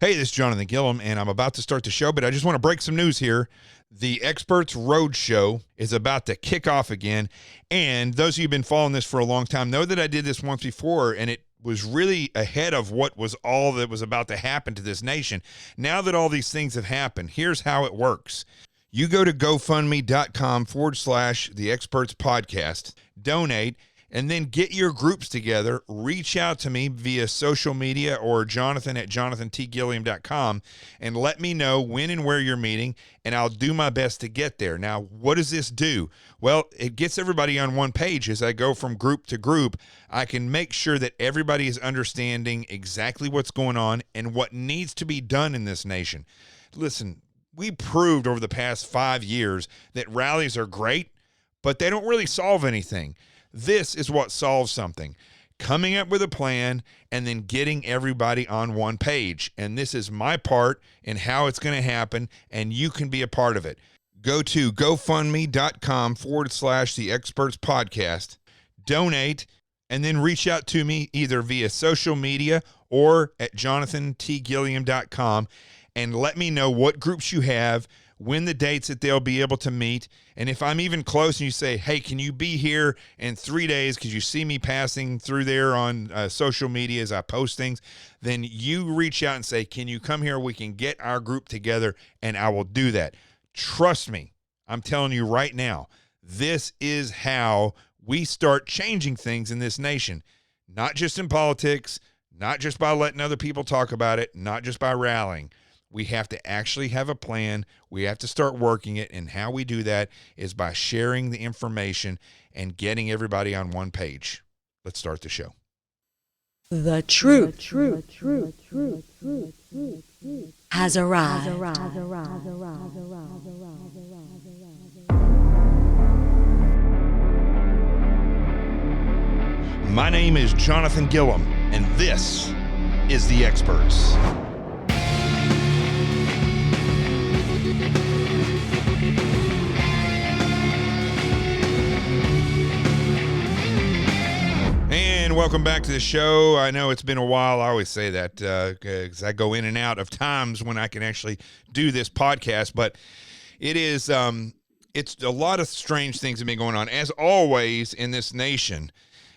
Hey, this is Jonathan Gilliam, and I'm about to start the show, but I just want to break some news here. The Experts Roadshow is about to kick off again, and those of you who've been following this for a long time know that I did this once before, and it was really ahead of what was all that was about to happen to this nation. Now that all these things have happened, here's how it works. You go to GoFundMe.com/The Experts Podcast, donate, and then get your groups together. Reach out to me via social media or Jonathan at jonathantgilliam.com and let me know when and where you're meeting, and I'll do my best to get there. Now, what does this do? Well, it gets everybody on one page. As I go from group to group, I can make sure that everybody is understanding exactly what's going on and what needs to be done in this nation. Listen, we proved over the past 5 years that rallies are great, but they don't really solve anything. This is what solves something. Coming up with a plan and then getting everybody on one page. And this is my part in how it's going to happen, and you can be a part of it. Go to GoFundMe.com/The Experts Podcast, donate, and then reach out to me either via social media or at jonathantgilliam.com and let me know what groups you have, when the dates that they'll be able to meet. And if I'm even close and you say, hey, can you be here in 3 days because you see me passing through there on social media as I post things, then you reach out and say, can you come here? We can get our group together, and I will do that. Trust me, I'm telling you right now, this is how we start changing things in this nation, not just in politics, not just by letting other people talk about it, not just by rallying. We have to actually have a plan. We have to start working it. And how we do that is by sharing the information and getting everybody on one page. Let's start the show. The truth has arrived. My name is Jonathan Gilliam, and this is The Experts. And welcome back to the show. I know it's been a while. I always say that because I go in and out of times when I can actually do this podcast, but it is it's a lot of strange things have been going on. As always in this nation,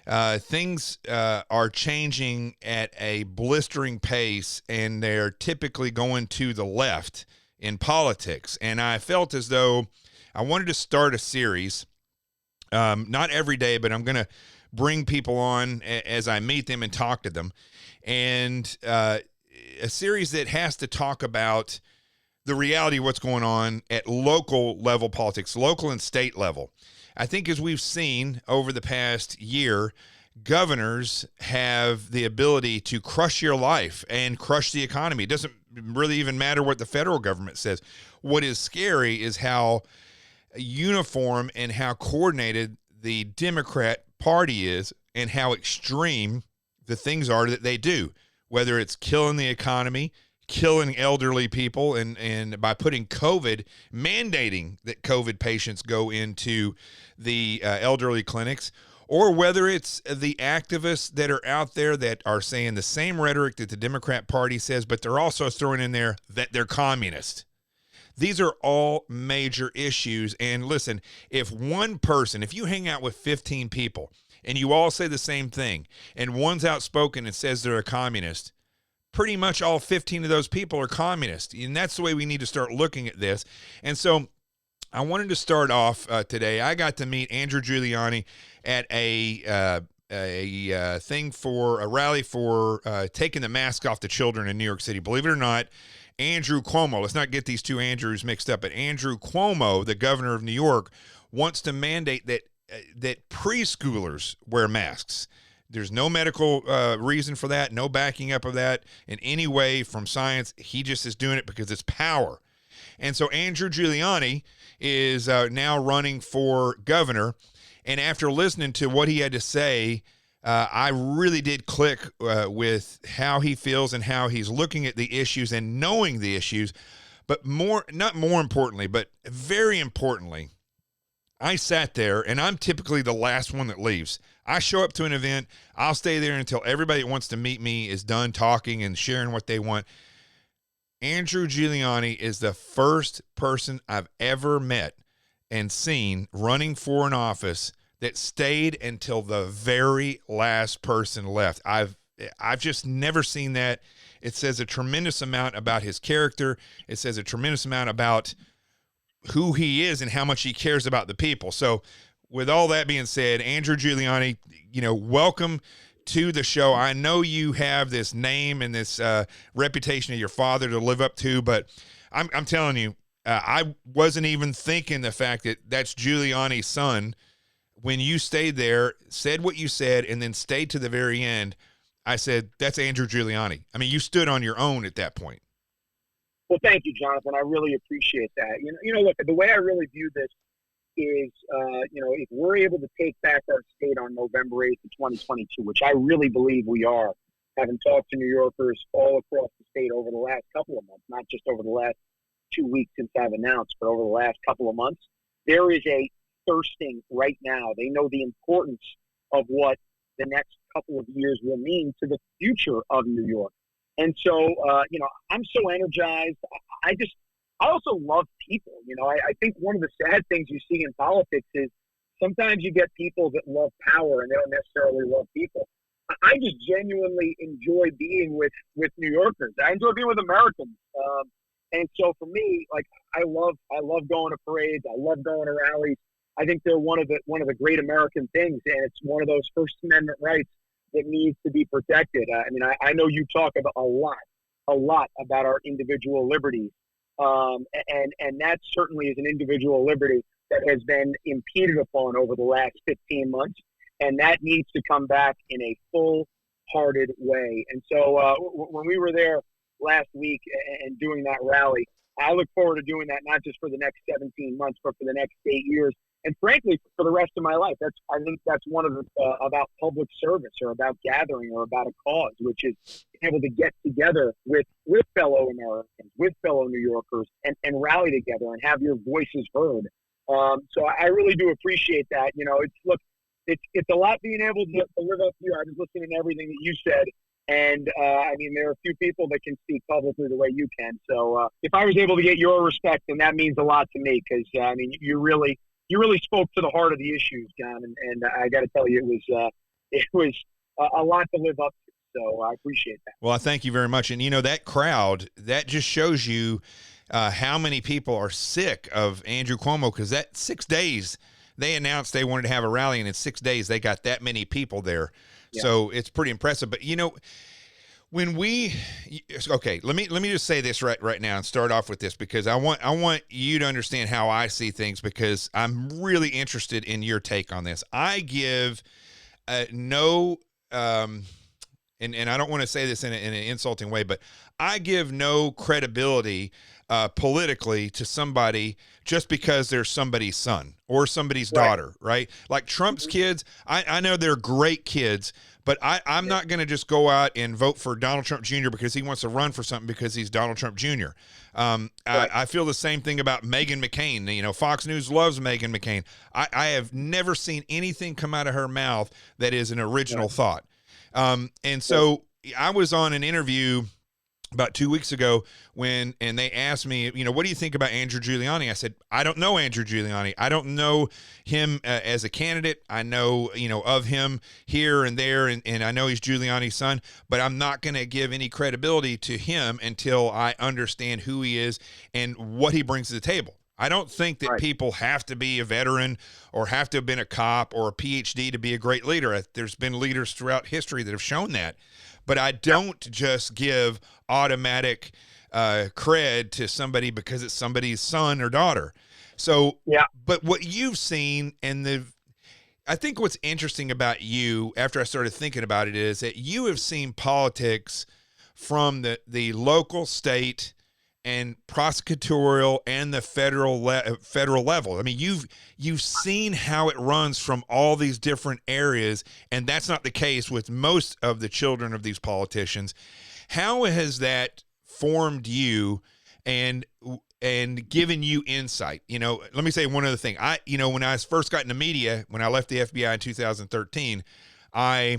things are changing at a blistering pace, and they're typically going to the left in politics. And I felt as though I wanted to start a series, not every day, but I'm going to bring people on as I meet them and talk to them, and a series that has to talk about the reality of what's going on at local level politics, local and state level. I think as we've seen over the past year, governors have the ability to crush your life and crush the economy. It doesn't really even matter what the federal government says. What is scary is how uniform and how coordinated the Democrat Party is and how extreme the things are that they do, whether it's killing the economy, killing elderly people, and by putting COVID, mandating that COVID patients go into the elderly clinics, or whether it's the activists that are out there that are saying the same rhetoric that the Democrat Party says, but they're also throwing in there that they're communist. These are all major issues. And listen, if you hang out with 15 people and you all say the same thing, and one's outspoken and says they're a communist, pretty much all 15 of those people are communist. And that's the way we need to start looking at this. And so I wanted to start off today. I got to meet Andrew Guiliani at a thing for a rally for taking the mask off the children in New York City. Believe it or not, Andrew Cuomo, let's not get these two Andrews mixed up, but Andrew Cuomo, the governor of New York, wants to mandate that preschoolers wear masks. There's no medical reason for that, no backing up of that in any way from science. He just is doing it because it's power. And so Andrew Guiliani is now running for governor. And after listening to what he had to say, I really did click with how he feels and how he's looking at the issues and knowing the issues. But not more importantly, but very importantly, I sat there, and I'm typically the last one that leaves. I show up to an event, I'll stay there until everybody that wants to meet me is done talking and sharing what they want. Andrew Giuliani is the first person I've ever met and seen running for an office that stayed until the very last person left. I've just never seen that. It says a tremendous amount about his character. It says a tremendous amount about who he is and how much he cares about the people. So with all that being said, Andrew Giuliani, welcome to the show. I know you have this name and this reputation of your father to live up to, but I'm telling you, I wasn't even thinking the fact that that's Giuliani's son. When you stayed there, said what you said, and then stayed to the very end, I said, that's Andrew Giuliani. I mean, you stood on your own at that point. Well, thank you, Jonathan. I really appreciate that. Look, the way I really view this is, if we're able to take back our state on November 8th of 2022, which I really believe we are, having talked to New Yorkers all across the state over the last couple of months, not just over the last 2 weeks since I've announced, but over the last couple of months, there is a thirsting right now. They know the importance of what the next couple of years will mean to the future of New York. And so, I'm so energized. I also love people. I think one of the sad things you see in politics is sometimes you get people that love power and they don't necessarily love people. I just genuinely enjoy being with New Yorkers. I enjoy being with Americans. And so for me, like, I love going to parades. I love going to rallies. I think they're one of the great American things, and it's one of those First Amendment rights that needs to be protected. I know you talk about a lot about our individual liberties, and that certainly is an individual liberty that has been impeded upon over the last 15 months, and that needs to come back in a full-hearted way. And so when we were there last week and doing that rally, I look forward to doing that not just for the next 17 months, but for the next 8 years. And frankly, for the rest of my life. I think that's one of the about public service, or about gathering, or about a cause, which is being able to get together with fellow Americans, with fellow New Yorkers, and rally together and have your voices heard. So I really do appreciate that. It's a lot being able to live up here. I was listening to everything that you said. And, there are a few people that can speak publicly the way you can. So if I was able to get your respect, then that means a lot to me, because, you really spoke to the heart of the issues, John. And I got to tell you, it was a lot to live up to. So I appreciate that. Well, I thank you very much. And, that crowd, that just shows you how many people are sick of Andrew Cuomo, because that 6 days they announced they wanted to have a rally, and in 6 days they got that many people there. Yeah. So it's pretty impressive. But, let me just say this right now and start off with this, because I want you to understand how I see things, because I'm really interested in your take on this. I give no and I don't want to say this in an insulting way, but I give no credibility politically to somebody just because they're somebody's son or somebody's daughter, right? Like Trump's kids, I know they're great kids, but I'm not going to just go out and vote for Donald Trump Jr. because he wants to run for something because he's Donald Trump Jr. I feel the same thing about Meghan McCain. You know, Fox News loves Meghan McCain. I have never seen anything come out of her mouth that is an original thought. And so I was on an interview about 2 weeks ago and they asked me, you know, what do you think about Andrew Giuliani? I said, I don't know Andrew Giuliani. I don't know him as a candidate. I know, you know, of him here and there, and I know he's Giuliani's son, but I'm not going to give any credibility to him until I understand who he is and what he brings to the table. I don't think that people have to be a veteran or have to have been a cop or a PhD to be a great leader. There's been leaders throughout history that have shown that. But I don't just give automatic cred to somebody because it's somebody's son or daughter. So, but what you've seen I think what's interesting about you after I started thinking about it is that you have seen politics from the local, state, and prosecutorial and the federal level. I mean, you've seen how it runs from all these different areas, and that's not the case with most of the children of these politicians. How has that formed you and given you insight? You know, let me say one other thing. When I first got into media, when I left the FBI in 2013, I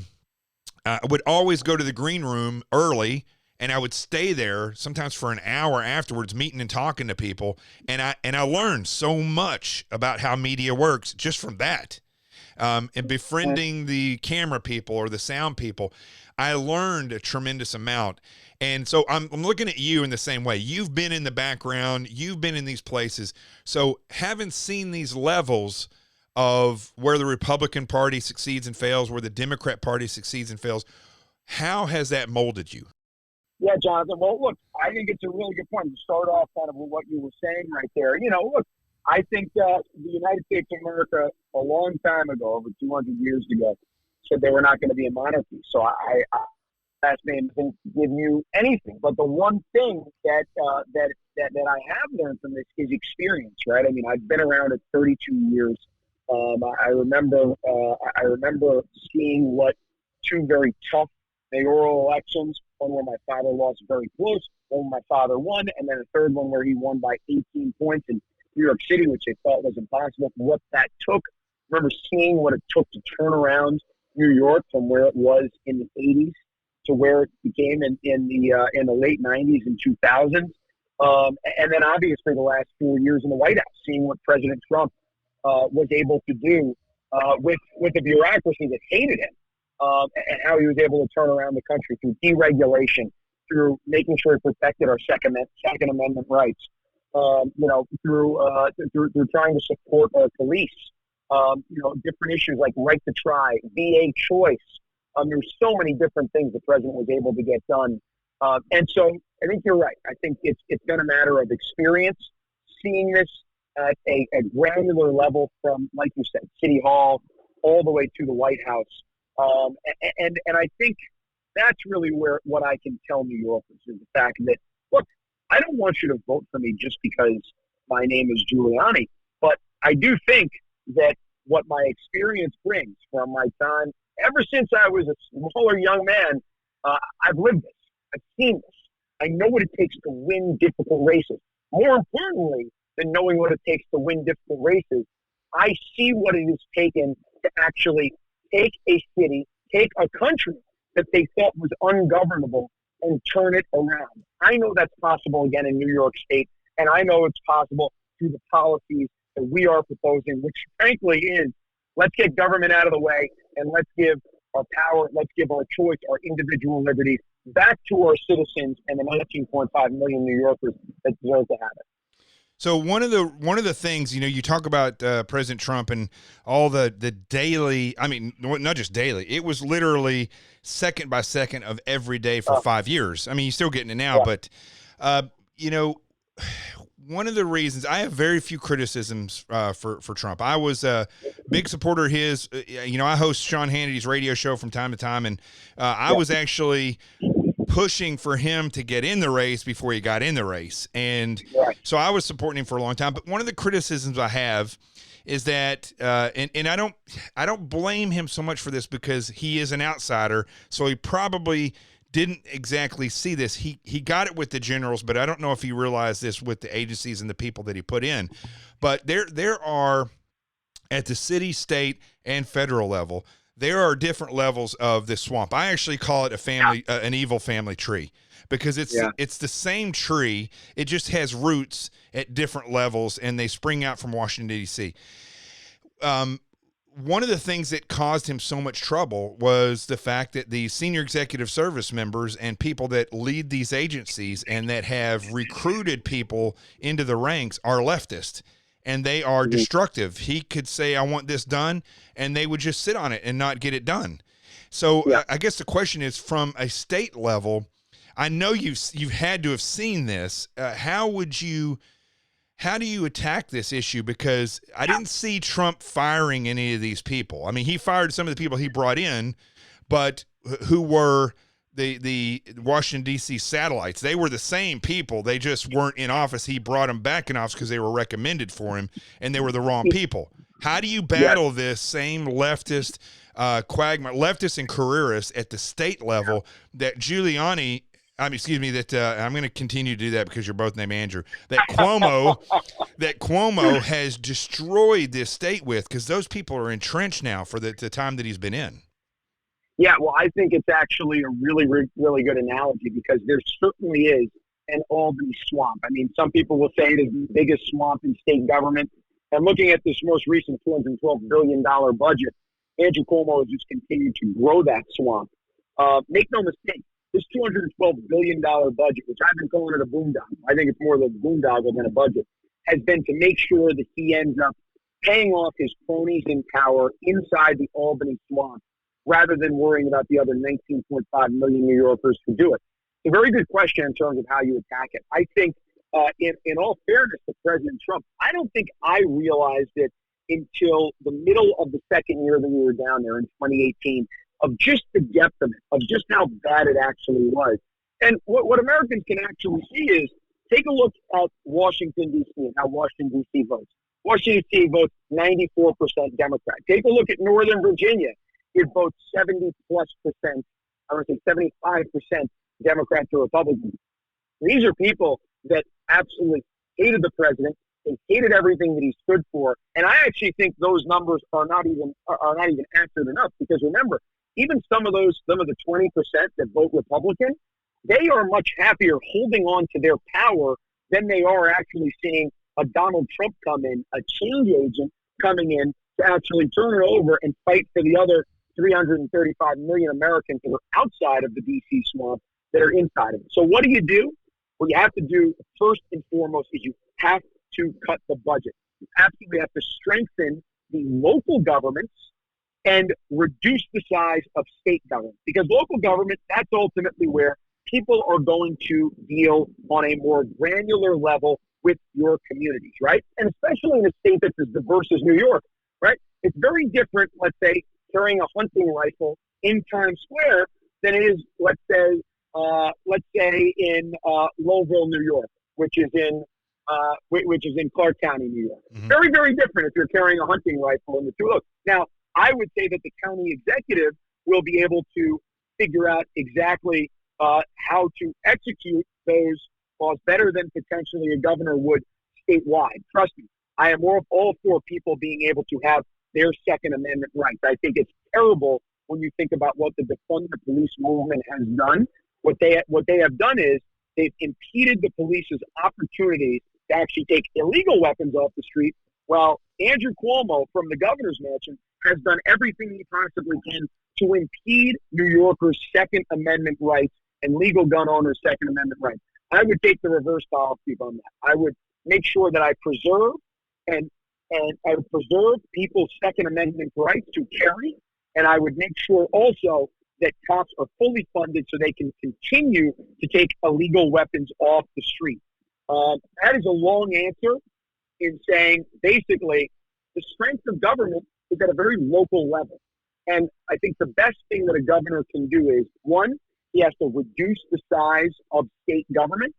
would always go to the green room early and I would stay there sometimes for an hour afterwards, meeting and talking to people. And I learned so much about how media works just from that. And befriending the camera people or the sound people, I learned a tremendous amount. And so I'm looking at you in the same way. You've been in the background, you've been in these places. So having seen these levels of where the Republican Party succeeds and fails, where the Democrat Party succeeds and fails, how has that molded you? Yeah, Jonathan. Well, look, I think it's a really good point to start off kind of with what you were saying right there. Look, I think the United States of America a long time ago, over 200 years ago, said they were not going to be a monarchy. So I last name didn't give you anything. But the one thing that I have learned from this is experience, right? I mean, I've been around it 32 years. I remember seeing what two very tough mayoral elections, one where my father lost very close, one where my father won, and then a third one where he won by 18 points in New York City, which they thought was impossible. What that took, I remember seeing what it took to turn around New York from where it was in the 80s to where it became in the late 90s and 2000s. And then obviously the last 4 years in the White House, seeing what President Trump was able to do with the bureaucracy that hated him, and how he was able to turn around the country through deregulation, through making sure he protected our Second Amendment rights, through trying to support our police, different issues like right to try, VA choice. There's so many different things the president was able to get done. And so I think you're right. I think it's been a matter of experience, seeing this at a granular level from, like you said, City Hall all the way to the White House. And I think that's really what I can tell New Yorkers is the fact that, look, I don't want you to vote for me just because my name is Giuliani, but I do think that what my experience brings from my time, ever since I was a smaller young man, I've lived this. I've seen this. I know what it takes to win difficult races. More importantly than knowing what it takes to win difficult races, I see what it has taken to actually take a city, take a country that they thought was ungovernable and turn it around. I know that's possible again in New York State, and I know it's possible through the policies that we are proposing, which frankly is, let's get government out of the way and let's give our power, let's give our choice, our individual liberties back to our citizens and the 19.5 million New Yorkers that deserve to have it. So one of the things, you talk about President Trump and all the daily, I mean, not just daily, it was literally second by second of every day for 5 years. I mean, you're still getting it now, but, one of the reasons I have very few criticisms for Trump. I was a big supporter of his. I host Sean Hannity's radio show from time to time, and I was actually pushing for him to get in the race before he got in the race. And so I was supporting him for a long time. But one of the criticisms I have is that, and I don't blame him so much for this because he is an outsider. So he probably didn't exactly see this. He got it with the generals, but I don't know if he realized this with the agencies and the people that he put in. But there are, at the city, state, and federal level, there are different levels of this swamp. I actually call it an evil family tree, because it's the same tree. It just has roots at different levels, and they spring out from Washington, D.C. One of the things that caused him so much trouble was the fact that the senior executive service members and people that lead these agencies and that have recruited people into the ranks are leftist. And they are destructive. He could say, I want this done, and they would just sit on it and not get it done. So I guess the question is, from a state level, I know you've had to have seen this. How do you attack this issue? Because I didn't see Trump firing any of these people. I mean, he fired some of the people he brought in, but who were the Washington, D.C. satellites. They were the same people. They just weren't in office. He brought them back in office because they were recommended for him, and they were the wrong people. How do you battle this same leftist quagmire, leftist and careerists at the state level that Giuliani, I'm going to continue to do that because you're both named Andrew, that Cuomo has destroyed this state with, because those people are entrenched now for the time that he's been in? Yeah, well, I think it's actually a really good analogy because there certainly is an Albany swamp. I mean, some people will say it is the biggest swamp in state government. And looking at this most recent $212 billion budget, Andrew Cuomo has just continued to grow that swamp. Make no mistake, this $212 billion budget, which I've been calling it a boondoggle, I think it's more of a boondoggle than a budget, has been to make sure that he ends up paying off his cronies in power inside the Albany swamp, rather than worrying about the other 19.5 million New Yorkers who do it. It's a very good question in terms of how you attack it. I think, in all fairness to President Trump, I don't think I realized it until the middle of the second year that we were down there in 2018, of just the depth of it, of just how bad it actually was. And what Americans can actually see is, take a look at Washington, D.C. and how Washington, D.C. votes. Washington, D.C. votes 94% Democrat. Take a look at Northern Virginia. It votes 70+%, I want to say 75% Democrat to Republican. These are people that absolutely hated the president. They hated everything that he stood for. And I actually think those numbers are not even accurate enough, because remember, even some of the 20% that vote Republican, they are much happier holding on to their power than they are actually seeing a Donald Trump come in, a change agent coming in to actually turn it over and fight for the other 335 million Americans that are outside of the D.C. swamp that are inside of it. So what do? What you have to do first and foremost is you have to cut the budget. You absolutely have to strengthen the local governments and reduce the size of state government, because local government, that's ultimately where people are going to deal on a more granular level with your communities, right? And especially in a state that's as diverse as New York, right? It's very different, let's say, carrying a hunting rifle in Times Square than it is, let's say, in Lowville, New York, which is in Clark County, New York. Mm-hmm. Very, very different if you're carrying a hunting rifle in the two. Look, now, I would say that the county executive will be able to figure out exactly how to execute those laws better than potentially a governor would statewide. Trust me, I am all for people being able to have their Second Amendment rights. I think it's terrible when you think about what the defund the police movement has done. What they have done is they've impeded the police's opportunity to actually take illegal weapons off the street, while Andrew Cuomo from the governor's mansion has done everything he possibly can to impede New Yorkers' Second Amendment rights and legal gun owners' Second Amendment rights. I would take the reverse policy on that. I would make sure that I preserve and I would preserve people's Second Amendment rights to carry, and I would make sure also that cops are fully funded so they can continue to take illegal weapons off the street. That is a long answer in saying, basically, the strength of government is at a very local level. And I think the best thing that a governor can do is, one, he has to reduce the size of state government.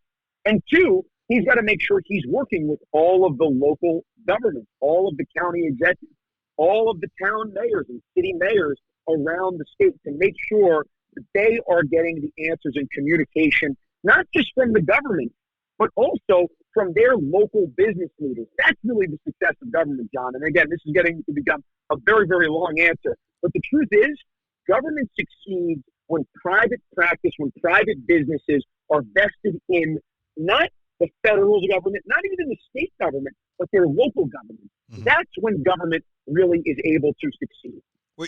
And two, he's got to make sure he's working with all of the local governments, all of the county executives, all of the town mayors and city mayors around the state to make sure that they are getting the answers and communication, not just from the government, but also from their local business leaders. That's really the success of government, John. And again, this is getting to become a very, very long answer. But the truth is, government succeeds when private practice, when private businesses are vested in not the federal government, not even the state government, but their local government. Mm-hmm. That's when government really is able to succeed.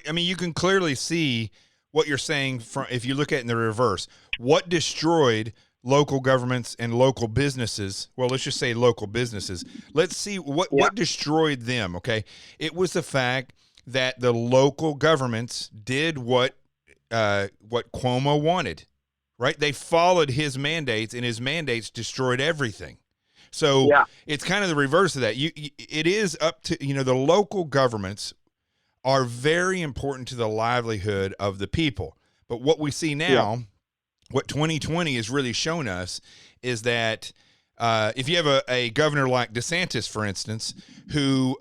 I mean, you can clearly see what you're saying from, if you look at it in the reverse. What destroyed local governments and local businesses? Well, let's just say local businesses. Let's see what destroyed them, okay? It was the fact that the local governments did what Cuomo wanted, right? They followed his mandates, and his mandates destroyed everything. So it's kind of the reverse of that. It is up to, the local governments are very important to the livelihood of the people. But what we see now, what 2020 has really shown us, is that if you have a governor like DeSantis, for instance, who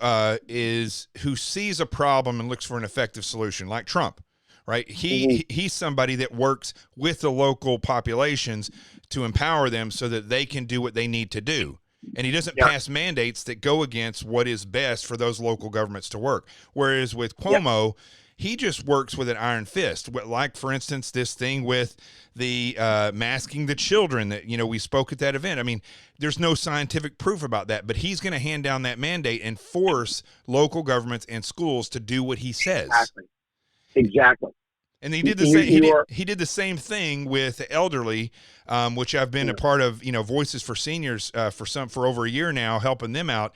sees a problem and looks for an effective solution, like Trump, right? He's somebody that works with the local populations to empower them so that they can do what they need to do. And he doesn't pass mandates that go against what is best for those local governments to work. Whereas with Cuomo, he just works with an iron fist. Like, for instance, this thing with the masking the children that, we spoke at that event. I mean, there's no scientific proof about that, but he's going to hand down that mandate and force local governments and schools to do what he says. Exactly. And he did the same. He did the same thing with the elderly, which I've been a part of. Voices for Seniors for over a year now, helping them out.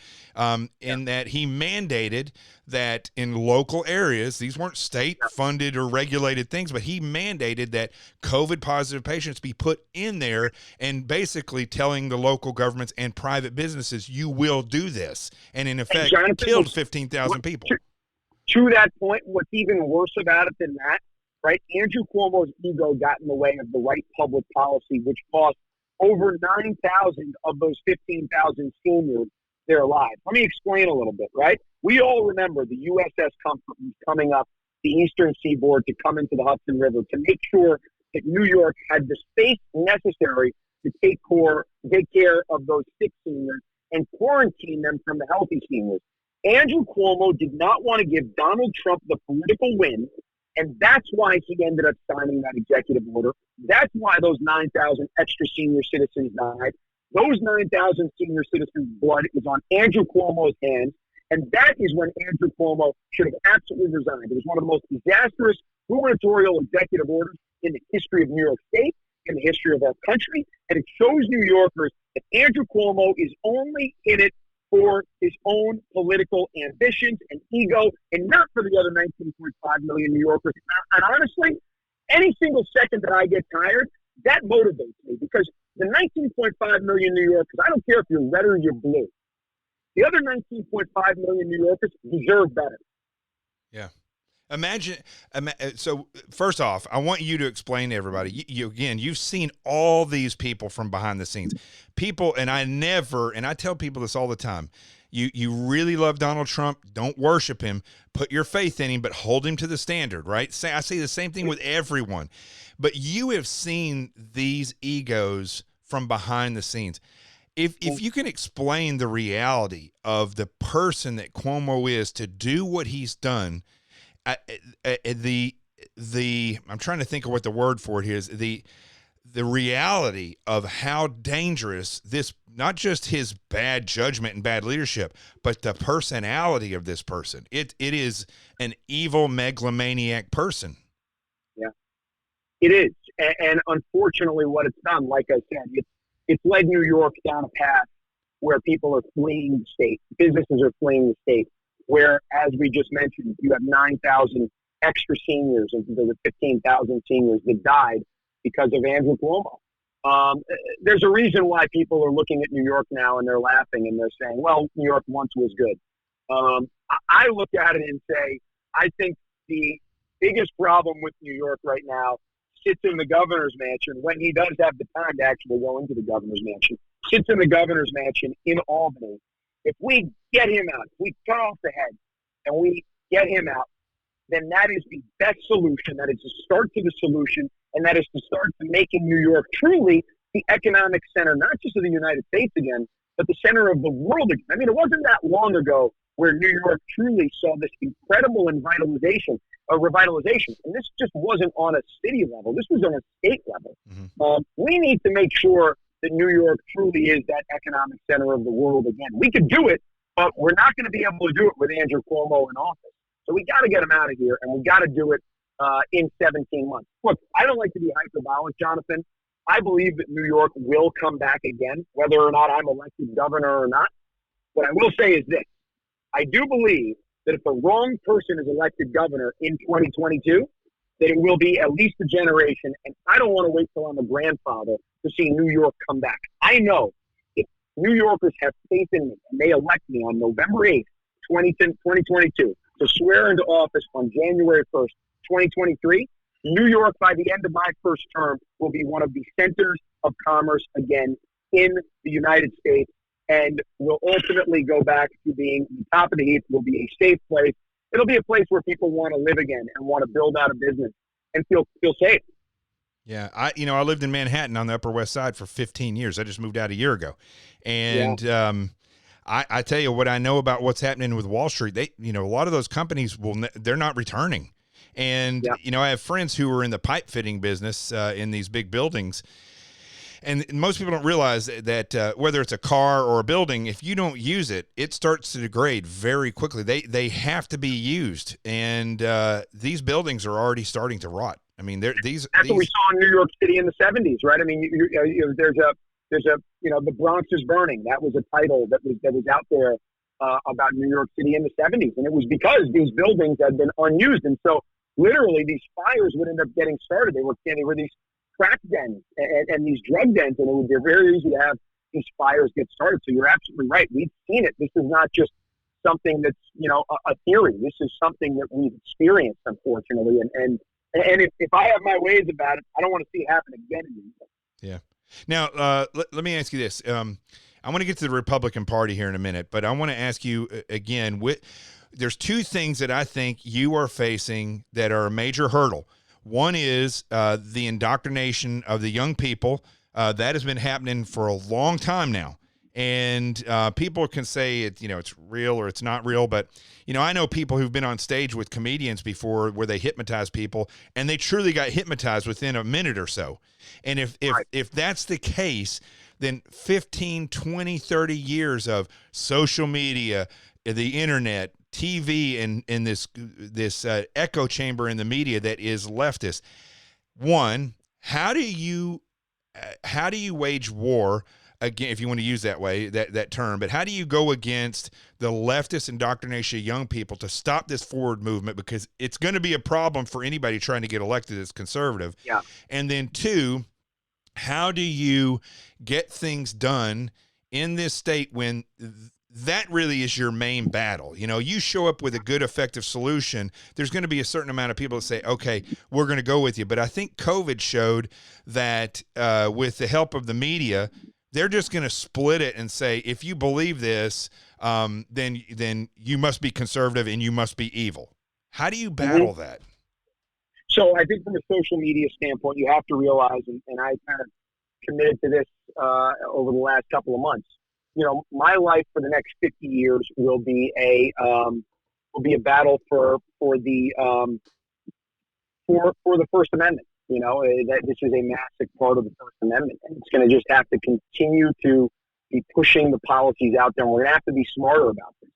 In that he mandated that in local areas, these weren't state funded or regulated things, but he mandated that COVID positive patients be put in there, and basically telling the local governments and private businesses, you will do this, and in effect killed 15,000 people. To that point, what's even worse about it than that. Right, Andrew Cuomo's ego got in the way of the right public policy, which cost over 9,000 of those 15,000 seniors their lives. Let me explain a little bit, right? We all remember the USS Comfort was coming up the eastern seaboard to come into the Hudson River to make sure that New York had the space necessary to take care of those sick seniors and quarantine them from the healthy seniors. Andrew Cuomo did not want to give Donald Trump the political win. And that's why he ended up signing that executive order. That's why those 9,000 extra senior citizens died. Those 9,000 senior citizens' blood is on Andrew Cuomo's hands. And that is when Andrew Cuomo should have absolutely resigned. It was one of the most disastrous gubernatorial executive orders in the history of New York State, in the history of our country. And it shows New Yorkers that Andrew Cuomo is only in it for his own political ambitions and ego, and not for the other 19.5 million New Yorkers. And honestly, any single second that I get tired, that motivates me, because the 19.5 million New Yorkers, I don't care if you're red or you're blue, the other 19.5 million New Yorkers deserve better. Yeah. Imagine, so first off, I want you to explain to everybody, you've seen all these people from behind the scenes. People, and I tell people this all the time, you really love Donald Trump, don't worship him, put your faith in him, but hold him to the standard, right? I say the same thing with everyone. But you have seen these egos from behind the scenes. If you can explain the reality of the person that Cuomo is to do what he's done, I'm trying to think of what the word for it is, the reality of how dangerous this, not just his bad judgment and bad leadership, but the personality of this person. It is an evil megalomaniac person. Yeah, it is. And unfortunately what it's done, like I said, it's led New York down a path where people are fleeing the state. Businesses are fleeing the state. Where, as we just mentioned, you have 9,000 extra seniors, and there were 15,000 seniors that died because of Andrew Cuomo. There's a reason why people are looking at New York now and they're laughing and they're saying, well, New York once was good. I look at it and say, I think the biggest problem with New York right now sits in the governor's mansion, when he does have the time to actually go into the governor's mansion, sits in the governor's mansion in Albany. If we get him out, if we cut off the head and we get him out, then that is the best solution. That is the start to the solution, and that is to start to making New York truly the economic center, not just of the United States again, but the center of the world again. I mean, it wasn't that long ago where New York truly saw this incredible revitalization. And this just wasn't on a city level. This was on a state level. Mm-hmm. We need to make sure that New York truly is that economic center of the world again. We could do it, but we're not going to be able to do it with Andrew Cuomo in office. So we got to get him out of here, and we got to do it in 17 months. Look, I don't like to be hyperbolic, Jonathan. I believe that New York will come back again, whether or not I'm elected governor or not. What I will say is this. I do believe that if the wrong person is elected governor in 2022, that it will be at least a generation, and I don't want to wait till I'm a grandfather to see New York come back. I know if New Yorkers have faith in me and they elect me on November 8th, 2022, to swear into office on January 1st, 2023, New York, by the end of my first term, will be one of the centers of commerce again in the United States, and will ultimately go back to being the top of the heap. Will be a safe place. It'll be a place where people want to live again and want to build out a business and feel safe. Yeah, I lived in Manhattan on the Upper West Side for 15 years. I just moved out a year ago, and I tell you what I know about what's happening with Wall Street. A lot of those companies they're not returning. And, Yeah. I have friends who are in the pipe fitting business in these big buildings. And most people don't realize that whether it's a car or a building, if you don't use it, it starts to degrade very quickly. They have to be used. And these buildings are already starting to rot. I mean, That's what we saw in New York City in the 70s, right? I mean, there's a the Bronx is burning. That was a title that was out there about New York City in the 70s, and it was because these buildings had been unused, and so literally these fires would end up getting started. They were these crack dens and these drug dens, and it would be very easy to have these fires get started. So you're absolutely right. We've seen it. This is not just something that's a theory. This is something that we've experienced, unfortunately, and if I have my ways about it, I don't want to see it happen again. Yeah. Now, let me ask you this. I want to get to the Republican Party here in a minute, but I want to ask you again, there's two things that I think you are facing that are a major hurdle. One is the indoctrination of the young people. That has been happening for a long time now. And people can say it's real or it's not real, but I know people who've been on stage with comedians before where they hypnotize people, and they truly got hypnotized within a minute or so. And if that's the case, then 15, 20, 30 years of social media, the internet, TV, and this echo chamber in the media that is leftist. One, how do you wage war? Again, if you want to use that term, but how do you go against the leftist indoctrination of young people to stop this forward movement? Because it's going to be a problem for anybody trying to get elected as conservative. Yeah. And then two, how do you get things done in this state when that really is your main battle? You show up with a good, effective solution, there's going to be a certain amount of people that say, okay, we're going to go with you. But I think COVID showed that with the help of the media, they're just going to split it and say, if you believe this, then you must be conservative and you must be evil. How do you battle that? So I think from a social media standpoint, you have to realize, and I kind of committed to this over the last couple of months. My life for the next 50 years will be a battle for the First Amendment. That this is a massive part of the First Amendment, and it's going to just have to continue to be pushing the policies out there. And we're going to have to be smarter about this.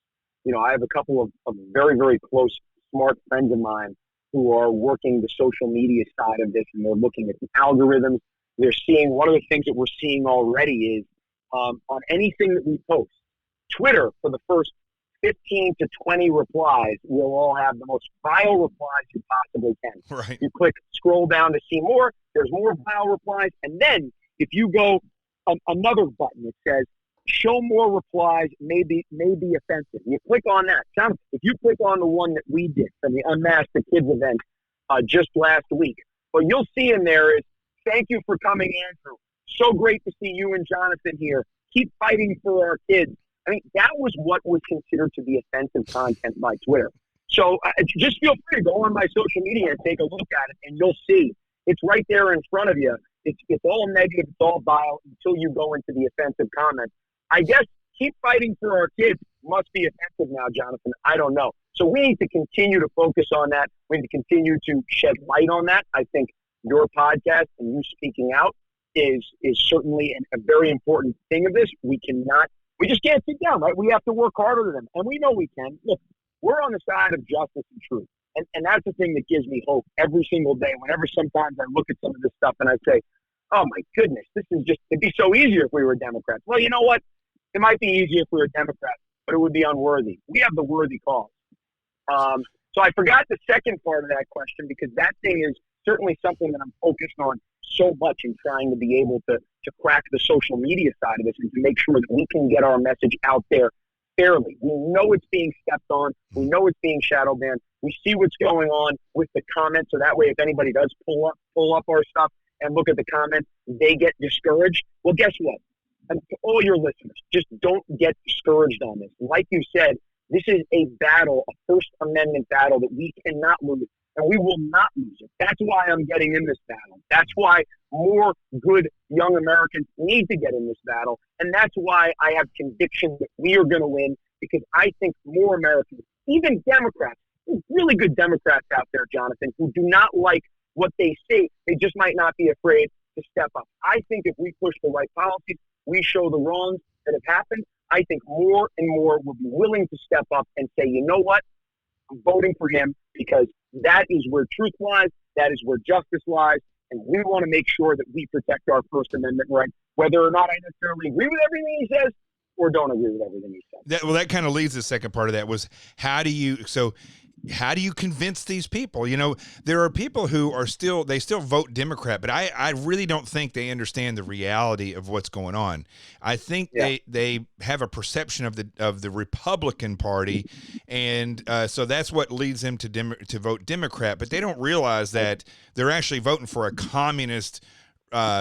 I have a couple of very, very close, smart friends of mine who are working the social media side of this, and they're looking at the algorithms. They're seeing one of the things that we're seeing already is on anything that we post, Twitter for the first 15 to 20 replies will all have the most vile replies you possibly can. Right. You scroll down to see more, there's more vile replies, and then if you go another button that says show more replies may be offensive. You click on that. If you click on the one that we did from the Unmask the Kids event just last week, what you'll see in there is, thank you for coming, Andrew. So great to see you and Jonathan here. Keep fighting for our kids. I mean, that was what was considered to be offensive content by Twitter. So just feel free to go on my social media and take a look at it, and you'll see it's right there in front of you. It's all negative, it's all vile until you go into the offensive comments. I guess keep fighting for our kids must be offensive now, Jonathan. I don't know. So we need to continue to focus on that. We need to continue to shed light on that. I think your podcast and you speaking out is certainly a very important thing of this. We just can't sit down, right? We have to work harder than them. And we know we can. Look, we're on the side of justice and truth. And that's the thing that gives me hope every single day. Whenever sometimes I look at some of this stuff and I say, oh my goodness, it'd be so easier if we were Democrats. Well, you know what? It might be easier if we were Democrats, but it would be unworthy. We have the worthy cause. So I forgot the second part of that question, because that thing is certainly something that I'm focused on so much in trying to be able to crack the social media side of this and to make sure that we can get our message out there fairly. We know it's being stepped on. We know it's being shadow banned. We see what's going on with the comments, so that way if anybody does pull up our stuff and look at the comments, they get discouraged. Well, guess what? And to all your listeners, just don't get discouraged on this. Like you said, this is a battle, a First Amendment battle that we cannot lose, and we will not lose it. That's why I'm getting in this battle. That's why more good young Americans need to get in this battle, and that's why I have conviction that we are going to win, because I think more Americans, even Democrats, really good Democrats out there, Jonathan, who do not like what they see. They just might not be afraid to step up. I think if we push the right policies, we show the wrongs that have happened, I think more and more will be willing to step up and say, you know what, I'm voting for him because that is where truth lies, that is where justice lies, and we want to make sure that we protect our First Amendment right, whether or not I necessarily agree with everything he says or don't agree with everything he says. That kind of leads to the second part of that was how do you convince these people? You know, there are people who are still vote Democrat, but I really don't think they understand the reality of what's going on. I think they have a perception of the Republican Party, and so that's what leads them to vote Democrat. But they don't realize that they're actually voting for a communist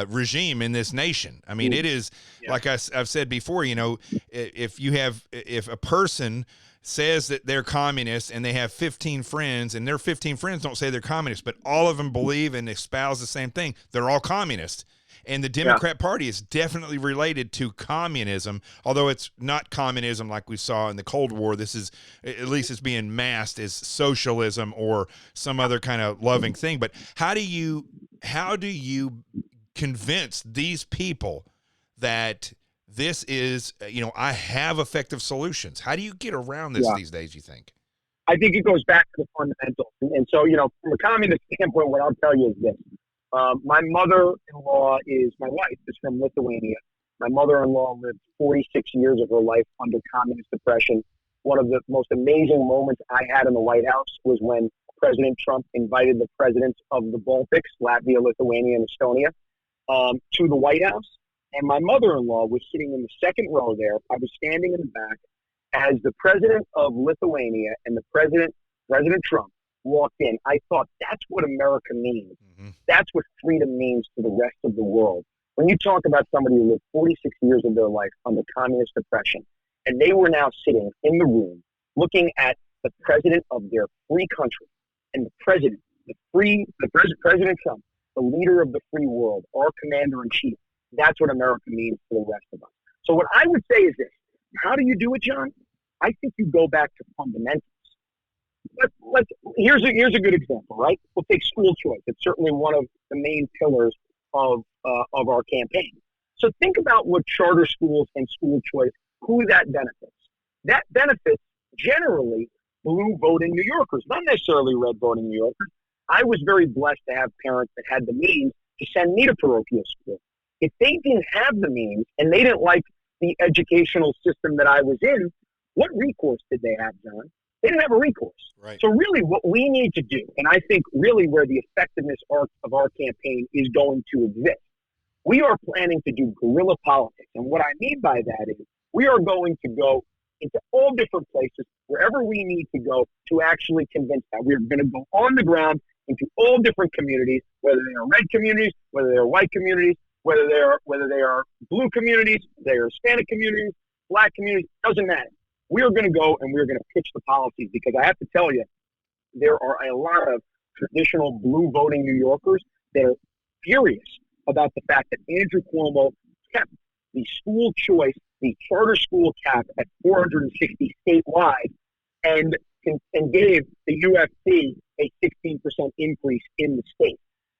regime in this nation. I mean, it is like I've said before. You know, if a person says that they're communists and they have 15 friends and their 15 friends don't say they're communists, but all of them believe and espouse the same thing, they're all communists. And the Democrat Party is definitely related to communism, although it's not communism like we saw in the Cold War. This is, at least it's being masked as socialism or some other kind of loving thing. But how do you convince these people that this is, I have effective solutions? How do you get around this these days, you think? I think it goes back to the fundamentals. And so, from a communist standpoint, what I'll tell you is this. My mother-in-law my wife is from Lithuania. My mother-in-law lived 46 years of her life under communist oppression. One of the most amazing moments I had in the White House was when President Trump invited the presidents of the Baltics, Latvia, Lithuania, and Estonia, to the White House. And my mother-in-law was sitting in the second row there. I was standing in the back as the president of Lithuania and President Trump, walked in. I thought, that's what America means. Mm-hmm. That's what freedom means to the rest of the world. When you talk about somebody who lived 46 years of their life under communist oppression, and they were now sitting in the room looking at the president of their free country, and President President Trump, the leader of the free world, our commander-in-chief, that's what America means to the rest of us. So what I would say is this. How do you do it, John? I think you go back to fundamentals. Here's a good example, right? We'll take school choice. It's certainly one of the main pillars of our campaign. So think about what charter schools and school choice, who that benefits. That benefits generally blue voting New Yorkers, not necessarily red voting New Yorkers. I was very blessed to have parents that had the means to send me to parochial school. If they didn't have the means and they didn't like the educational system that I was in, what recourse did they have, John? They didn't have a recourse. Right. So really what we need to do, and I think really where the effectiveness of our campaign is going to exist, we are planning to do guerrilla politics. And what I mean by that is we are going to go into all different places, wherever we need to go to actually convince that. We're going to go on the ground into all different communities, whether they are red communities, whether they are white communities, whether they are blue communities, they are Hispanic communities, black communities, doesn't matter. We are going to go and we're going to pitch the policies, because I have to tell you, there are a lot of traditional blue voting New Yorkers that are furious about the fact that Andrew Cuomo kept the school choice, the charter school cap at 460 statewide, and gave the UFC a 16% increase in the state.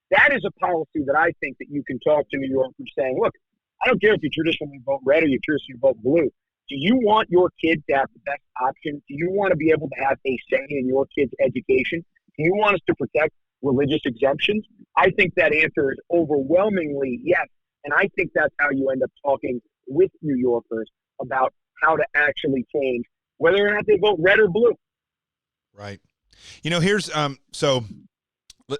That is a policy that I think that you can talk to New Yorkers saying, look, I don't care if you traditionally vote red or you traditionally vote blue. Do you want your kid to have the best option? Do you want to be able to have a say in your kid's education? Do you want us to protect religious exemptions? I think that answer is overwhelmingly yes. And I think that's how you end up talking with New Yorkers about how to actually change whether or not they vote red or blue. Right. Here's so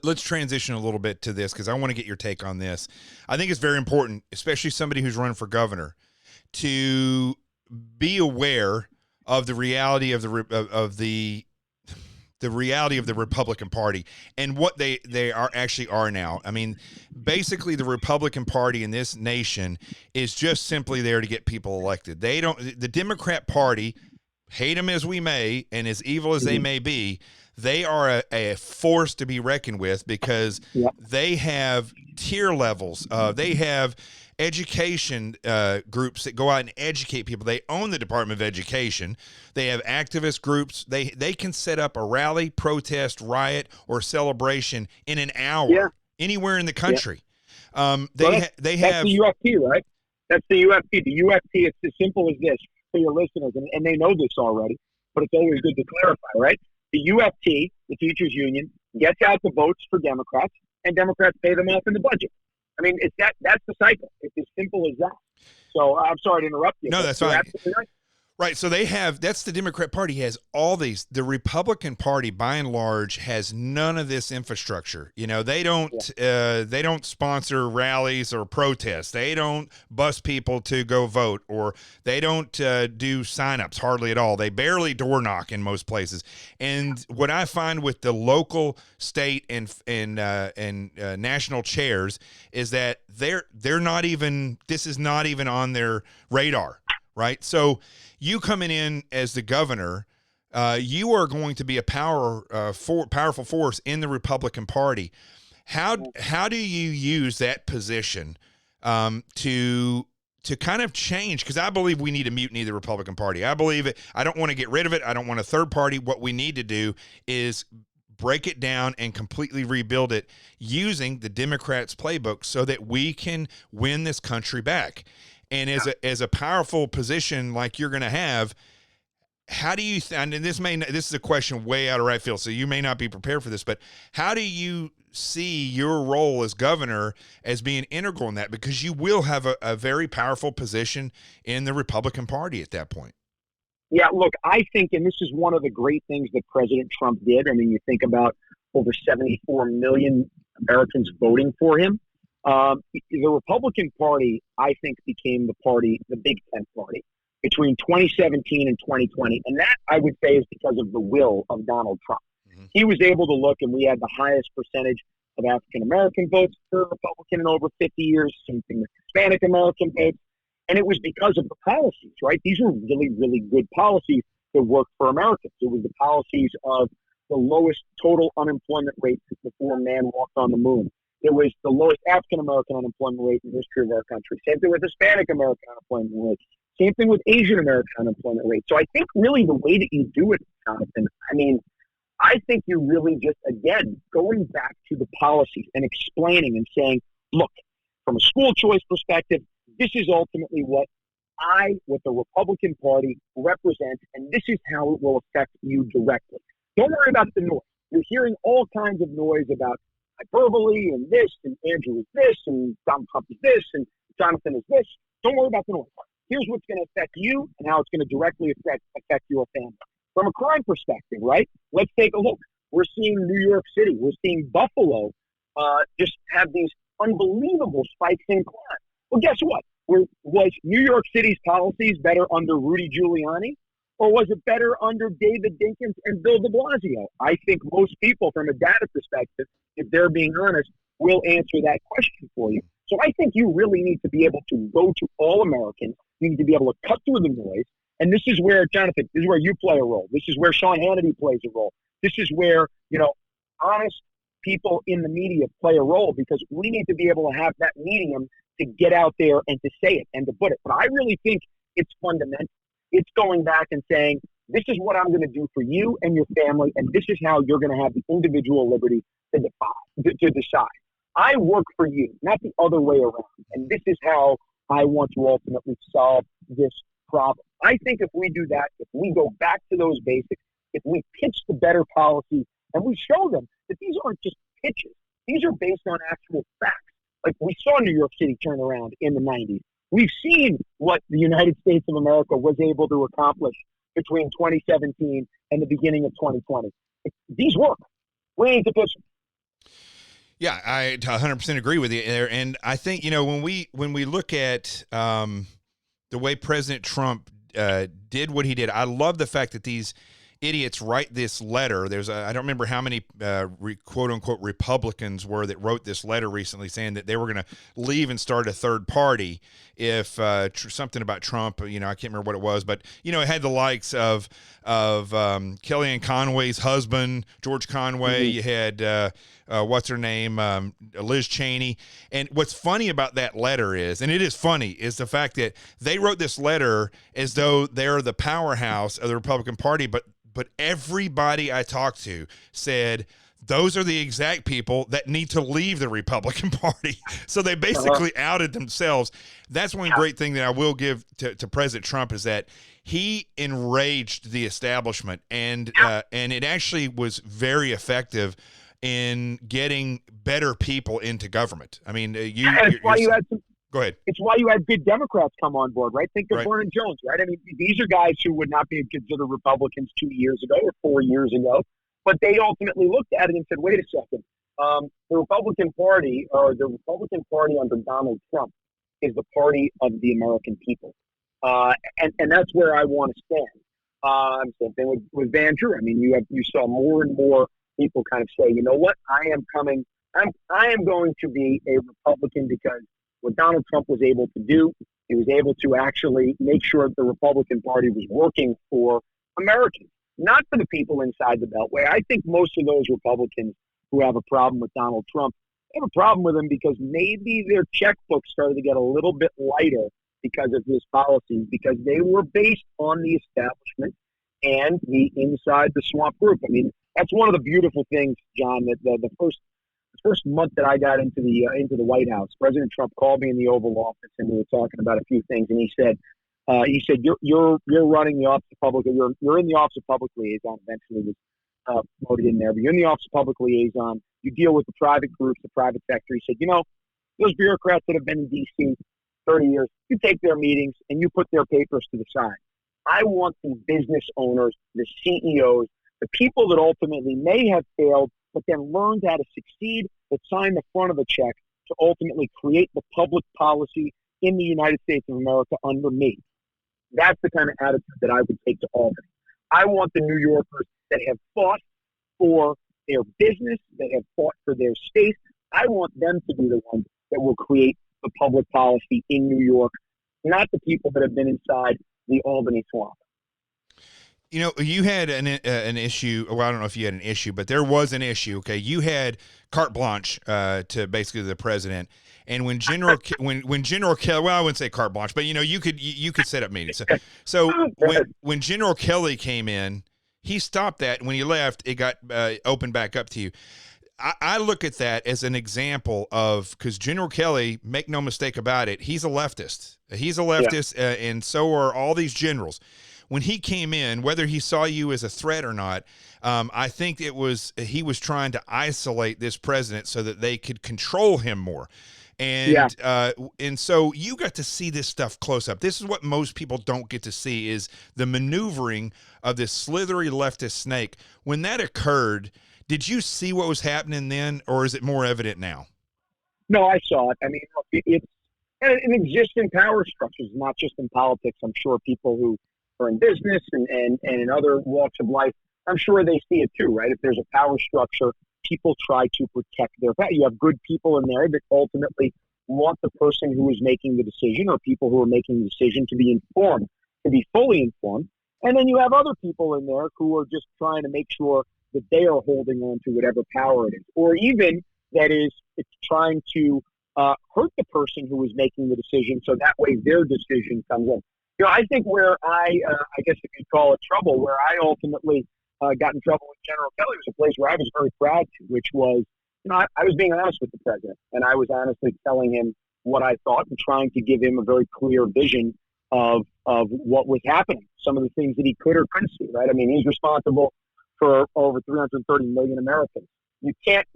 let's transition a little bit to this, because I want to get your take on this. I think it's very important, especially somebody who's running for governor, to be aware of the reality of the reality of the Republican Party and what they are now. I mean, basically the Republican Party in this nation is just simply there to get people elected. The Democrat Party, hate them as we may and as evil as they may be, they are a force to be reckoned with, because they have tier levels. They have education groups that go out and educate people. They own the Department of Education. They have activist groups. They can set up a rally, protest, riot, or celebration in an hour anywhere in the country. They have that's the UFC, right? That's the UFC. The UFC, it's as simple as this for your listeners, and they know this already, but it's always good to clarify, right? The UFC, the teachers union, gets out the votes for Democrats, and Democrats pay them off in the budget. I mean, that's the cycle. It's as simple as that. So I'm sorry to interrupt you. No, that's fine. Right. So that's the Democrat Party has all these. The Republican Party, by and large, has none of this infrastructure. They don't sponsor rallies or protests. They don't bus people to go vote, or they don't do signups hardly at all. They barely door knock in most places. And what I find with the local, state, and national chairs is that they're not even. This is not even on their radar. Right. So you coming in as the governor, you are going to be a powerful force in the Republican Party. How do you use that position to kind of change? Because I believe we need to mutiny the Republican Party. I believe it. I don't want to get rid of it. I don't want a third party. What we need to do is break it down and completely rebuild it using the Democrats' playbook so that we can win this country back. And as a powerful position like you're going to have, how do you and this is a question way out of right field, so you may not be prepared for this, but how do you see your role as governor as being integral in that? Because you will have a very powerful position in the Republican Party at that point. Yeah, look, I think, and this is one of the great things that President Trump did. I mean, you think about over 74 million Americans voting for him. The Republican Party, I think, became the Big Tent party between 2017 and 2020. And that, I would say, is because of the will of Donald Trump. Mm-hmm. He was able to look, and we had the highest percentage of African-American votes for a Republican in over 50 years, same thing with Hispanic-American votes. And it was because of the policies, right? These were really, really good policies that worked for Americans. It was the policies of the lowest total unemployment rate since before man walked on the moon. It was the lowest African-American unemployment rate in the history of our country. Same thing with Hispanic-American unemployment rate. Same thing with Asian-American unemployment rate. So I think really the way that you do it, Jonathan, I think you're really just, again, going back to the policies and explaining and saying, look, from a school choice perspective, this is ultimately what the Republican Party represents, and this is how it will affect you directly. Don't worry about the noise. You're hearing all kinds of noise about hyperbole and this, and Andrew is this, and Donald Trump is this, and Jonathan is this. Don't worry about the noise. Here's what's going to affect you and how it's going to directly affect your family. From a crime perspective, right? Let's take a look. We're seeing New York City. We're seeing Buffalo just have these unbelievable spikes in crime. Well, guess what? Was New York City's policies better under Rudy Giuliani? Or was it better under David Dinkins and Bill de Blasio? I think most people, from a data perspective, if they're being honest, will answer that question for you. So I think you really need to be able to go to all Americans. You need to be able to cut through the noise. And this is where, Jonathan, this is where you play a role. This is where Sean Hannity plays a role. This is where, honest people in the media play a role, because we need to be able to have that medium to get out there and to say it and to put it. But I really think it's fundamental. It's going back and saying, this is what I'm going to do for you and your family, and this is how you're going to have the individual liberty to decide. I work for you, not the other way around. And this is how I want to ultimately solve this problem. I think if we do that, if we go back to those basics, if we pitch the better policy and we show them that these aren't just pitches, these are based on actual facts. Like we saw New York City turn around in the 90s. We've seen what the United States of America was able to accomplish between 2017 and the beginning of 2020. These work. We need to pitch them. Yeah, I 100% agree with you there. And I think, when we look at the way President Trump did what he did, I love the fact that these idiots write this letter. I don't remember how many quote unquote Republicans were that wrote this letter recently saying that they were going to leave and start a third party if something about Trump, I can't remember what it was, but it had the likes of Kellyanne Conway's husband, George Conway. You had what's her name, Liz Cheney. And what's funny about that letter is the fact that they wrote this letter as though they're the powerhouse of the Republican Party, but everybody I talked to said those are the exact people that need to leave the Republican Party. So they basically outed themselves. That's one great thing that I will give to President Trump is that he enraged the establishment, and it actually was very effective in getting better people into government. I mean, go ahead. It's why you had good Democrats come on board, right? Think of Vernon Jones, right? I mean, these are guys who would not be considered Republicans 2 years ago or 4 years ago, but they ultimately looked at it and said, wait a second. The Republican Party under Donald Trump is the party of the American people. And that's where I want to stand. Same thing with Van Drew. I mean, you saw more and more people kind of say, you know what, I am going to be a Republican because what Donald Trump was able to do, he was able to actually make sure that the Republican Party was working for Americans, not for the people inside the Beltway. I think most of those Republicans who have a problem with Donald Trump have a problem with him because maybe their checkbook started to get a little bit lighter because of his policies, because they were based on the establishment and the inside the swamp group. I mean, that's one of the beautiful things, John, that the first month that I got into the White House, President Trump called me in the Oval Office and we were talking about a few things, and he said you're running the office of public, you're in the office of public liaison. Eventually was voted in there, but you're in the office of public liaison. You deal with the private groups, the private sector. He said, those bureaucrats that have been in D.C. 30 years, you take their meetings and you put their papers to the side. I want the business owners, the CEOs, the people that ultimately may have failed, but then learned how to succeed, that sign the front of a check to ultimately create the public policy in the United States of America under me. That's the kind of attitude that I would take to Albany. I want the New Yorkers that have fought for their business, that have fought for their state. I want them to be the ones that will create the public policy in New York, not the people that have been inside the Albany Swamp. You had an issue. Well, I don't know if you had an issue, but there was an issue. Okay, you had carte blanche to basically the president, and when General Kelly, well, I wouldn't say carte blanche, but you could set up meetings. So when General Kelly came in, he stopped that, and when he left, it got opened back up to you. I look at that as an example of, because General Kelly, make no mistake about it, he's a leftist. And so are all these generals. When he came in, whether he saw you as a threat or not, I think he was trying to isolate this president so that they could control him more. And so you got to see this stuff close up. This is what most people don't get to see, is the maneuvering of this slithery leftist snake. When that occurred, did you see what was happening then, or is it more evident now? No, I saw it. I mean, it exists in power structures, not just in politics. I'm sure people who are in business and in other walks of life, I'm sure they see it too, right? If there's a power structure, people try to protect their power. You have good people in there that ultimately want the person who is making the decision, or people who are making the decision, to be informed, to be fully informed. And then you have other people in there who are just trying to make sure that they are holding on to whatever power it is, or even that is, it's trying to hurt the person who is making the decision, so that way their decision comes in. I think where I guess if you'd call it trouble, where I ultimately got in trouble with General Kelly was a place where I was very proud to, which was, I was being honest with the president, and I was honestly telling him what I thought and trying to give him a very clear vision of what was happening, some of the things that he could or couldn't see, right? I mean, he's responsible for over 330 million Americans. You can't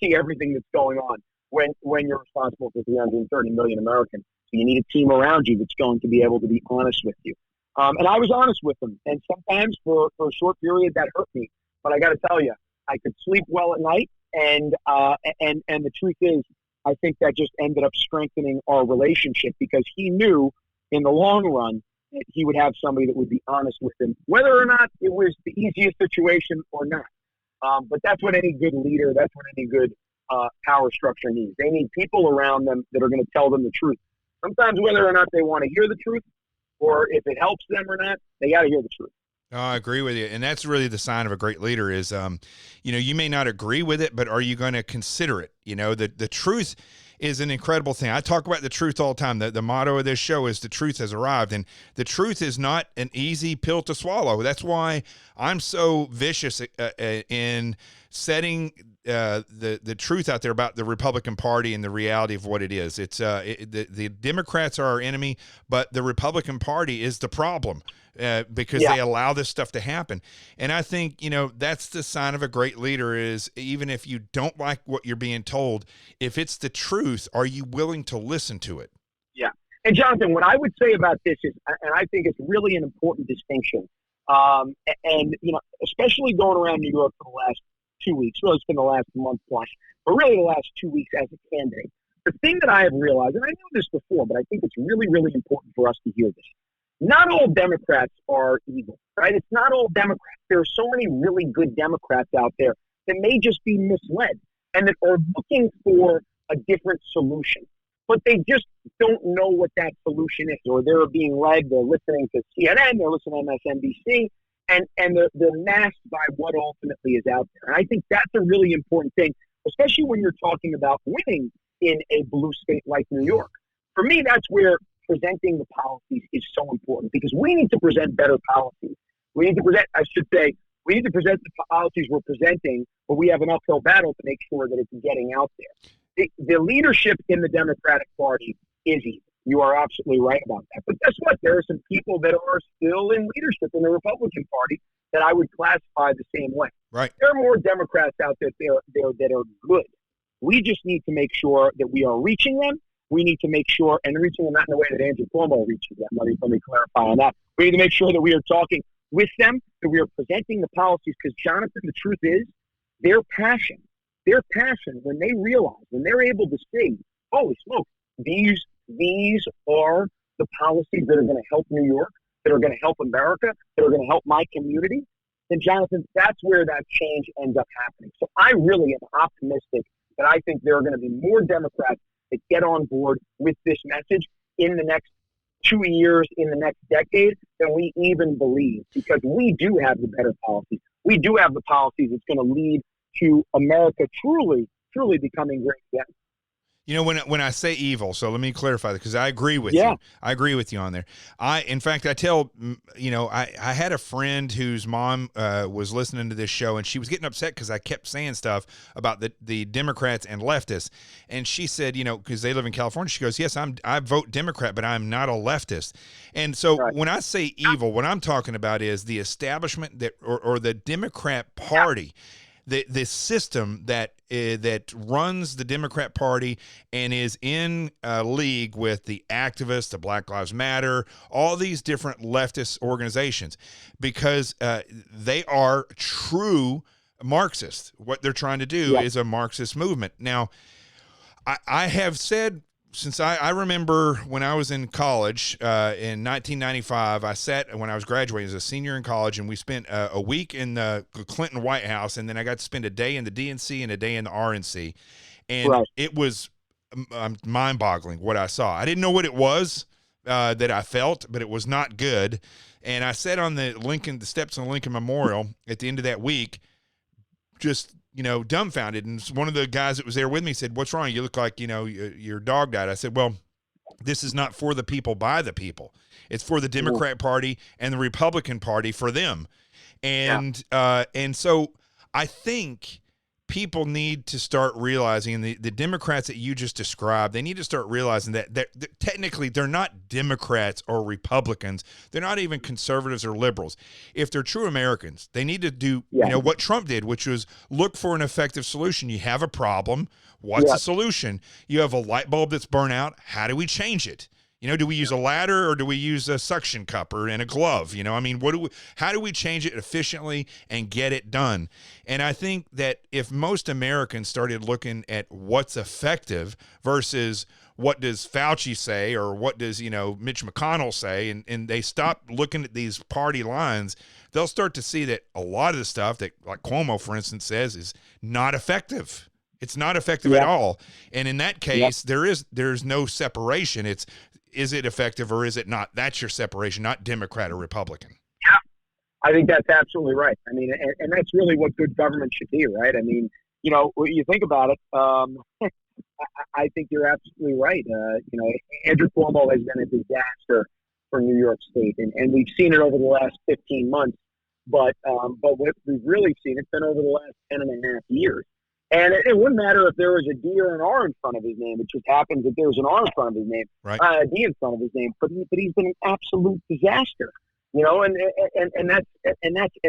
see everything that's going on when you're responsible for 330 million Americans. So you need a team around you that's going to be able to be honest with you. And I was honest with them. And sometimes for a short period that hurt me. But I got to tell you, I could sleep well at night. And the truth is, I think that just ended up strengthening our relationship, because he knew in the long run he would have somebody that would be honest with him, whether or not it was the easiest situation or not. But that's what any good leader, that's what any good power structure needs. They need people around them that are going to tell them the truth. Sometimes whether or not they want to hear the truth or if it helps them or not, they got to hear the truth. Oh, I agree with you. And that's really the sign of a great leader is, you may not agree with it, but are you going to consider it? The truth is an incredible thing. I talk about the truth all the time. The motto of this show is the truth has arrived, and the truth is not an easy pill to swallow. That's why I'm so vicious in setting the truth out there about the Republican Party and the reality of what it is. It's the Democrats are our enemy, but the Republican Party is the problem. Because they allow this stuff to happen. And I think, that's the sign of a great leader is even if you don't like what you're being told, if it's the truth, are you willing to listen to it? Yeah. And Jonathan, what I would say about this is, and I think it's really an important distinction, especially going around New York for the last 2 weeks, really it's been the last month plus, but really the last 2 weeks as a candidate. The thing that I have realized, and I knew this before, but I think it's really, really important for us to hear this. Not all Democrats are evil, right? It's not all Democrats. There are so many really good Democrats out there that may just be misled and that are looking for a different solution. But they just don't know what that solution is, or they're being led, they're listening to CNN, they're listening to MSNBC, and they're masked by what ultimately is out there. And I think that's a really important thing, especially when you're talking about winning in a blue state like New York. For me, that's where presenting the policies is so important because we need to present better policies. We need to present the policies we're presenting, but we have an uphill battle to make sure that it's getting out there. The leadership in the Democratic Party is evil. You are absolutely right about that. But guess what? There are some people that are still in leadership in the Republican Party that I would classify the same way. Right. There are more Democrats out there that are good. We just need to make sure that we are reaching them. We need to make sure, and reaching them not in the way that Andrew Cuomo reaches them. Let me clarify on that. We need to make sure that we are talking with them, that we are presenting the policies, because, Jonathan, the truth is, their passion, when they realize, when they're able to see, holy smoke, these are the policies that are going to help New York, that are going to help America, that are going to help my community, then, Jonathan, that's where that change ends up happening. So I really am optimistic that I think there are going to be more Democrats that get on board with this message in the next 2 years, in the next decade, than we even believe, because we do have the better policies. We do have the policies that's going to lead to America truly becoming great again. When I say evil, so let me clarify that because I agree with you. I agree with you on there. In fact, I tell, I had a friend whose mom was listening to this show and she was getting upset because I kept saying stuff about the Democrats and leftists. And she said, because they live in California, she goes, yes, I vote Democrat, but I'm not a leftist. And so when I say evil, what I'm talking about is the establishment or the Democrat Party. The system that runs the Democrat Party and is in league with the activists, the Black Lives Matter, all these different leftist organizations, because they are true Marxists. What they're trying to do is a Marxist movement. Now, I have said, since I remember when I was in college in 1995, I sat when I was graduating as a senior in college, and we spent a week in the Clinton White House, and then I got to spend a day in the DNC and a day in the RNC, and it was mind-boggling what I saw. I didn't know what it was that I felt, but it was not good. And I sat on the steps on the Lincoln Memorial at the end of that week, just dumbfounded. And one of the guys that was there with me said, "What's wrong? You look like, your dog died." I said, "Well, this is not for the people by the people. It's for the Democrat Party and the Republican Party for them." And so I think people need to start realizing, the Democrats that you just described, they need to start realizing that technically they're not Democrats or Republicans. They're not even conservatives or liberals. If they're true Americans, they need to do what Trump did, which was look for an effective solution. You have a problem. What's the solution? You have a light bulb that's burnt out. How do we change it? Do we use a ladder or do we use a suction cup and a glove? How do we change it efficiently and get it done? And I think that if most Americans started looking at what's effective versus what does Fauci say or what does, Mitch McConnell say, and they stop looking at these party lines, they'll start to see that a lot of the stuff that, like Cuomo, for instance, says is not effective. It's not effective at all. And in that case, there's no separation. Is it effective or is it not? That's your separation, not Democrat or Republican. Yeah, I think that's absolutely right. I mean, and that's really what good government should be, right? I mean, when you think about it, I think you're absolutely right. Andrew Cuomo has been a disaster for New York State, and we've seen it over the last 15 months. But what we've really seen, it's been over the last 10 and a half years. And it wouldn't matter if there was a D or an R in front of his name. It just happens that there's an R in front of his name, right. A D in front of his name. But he's been an absolute disaster. And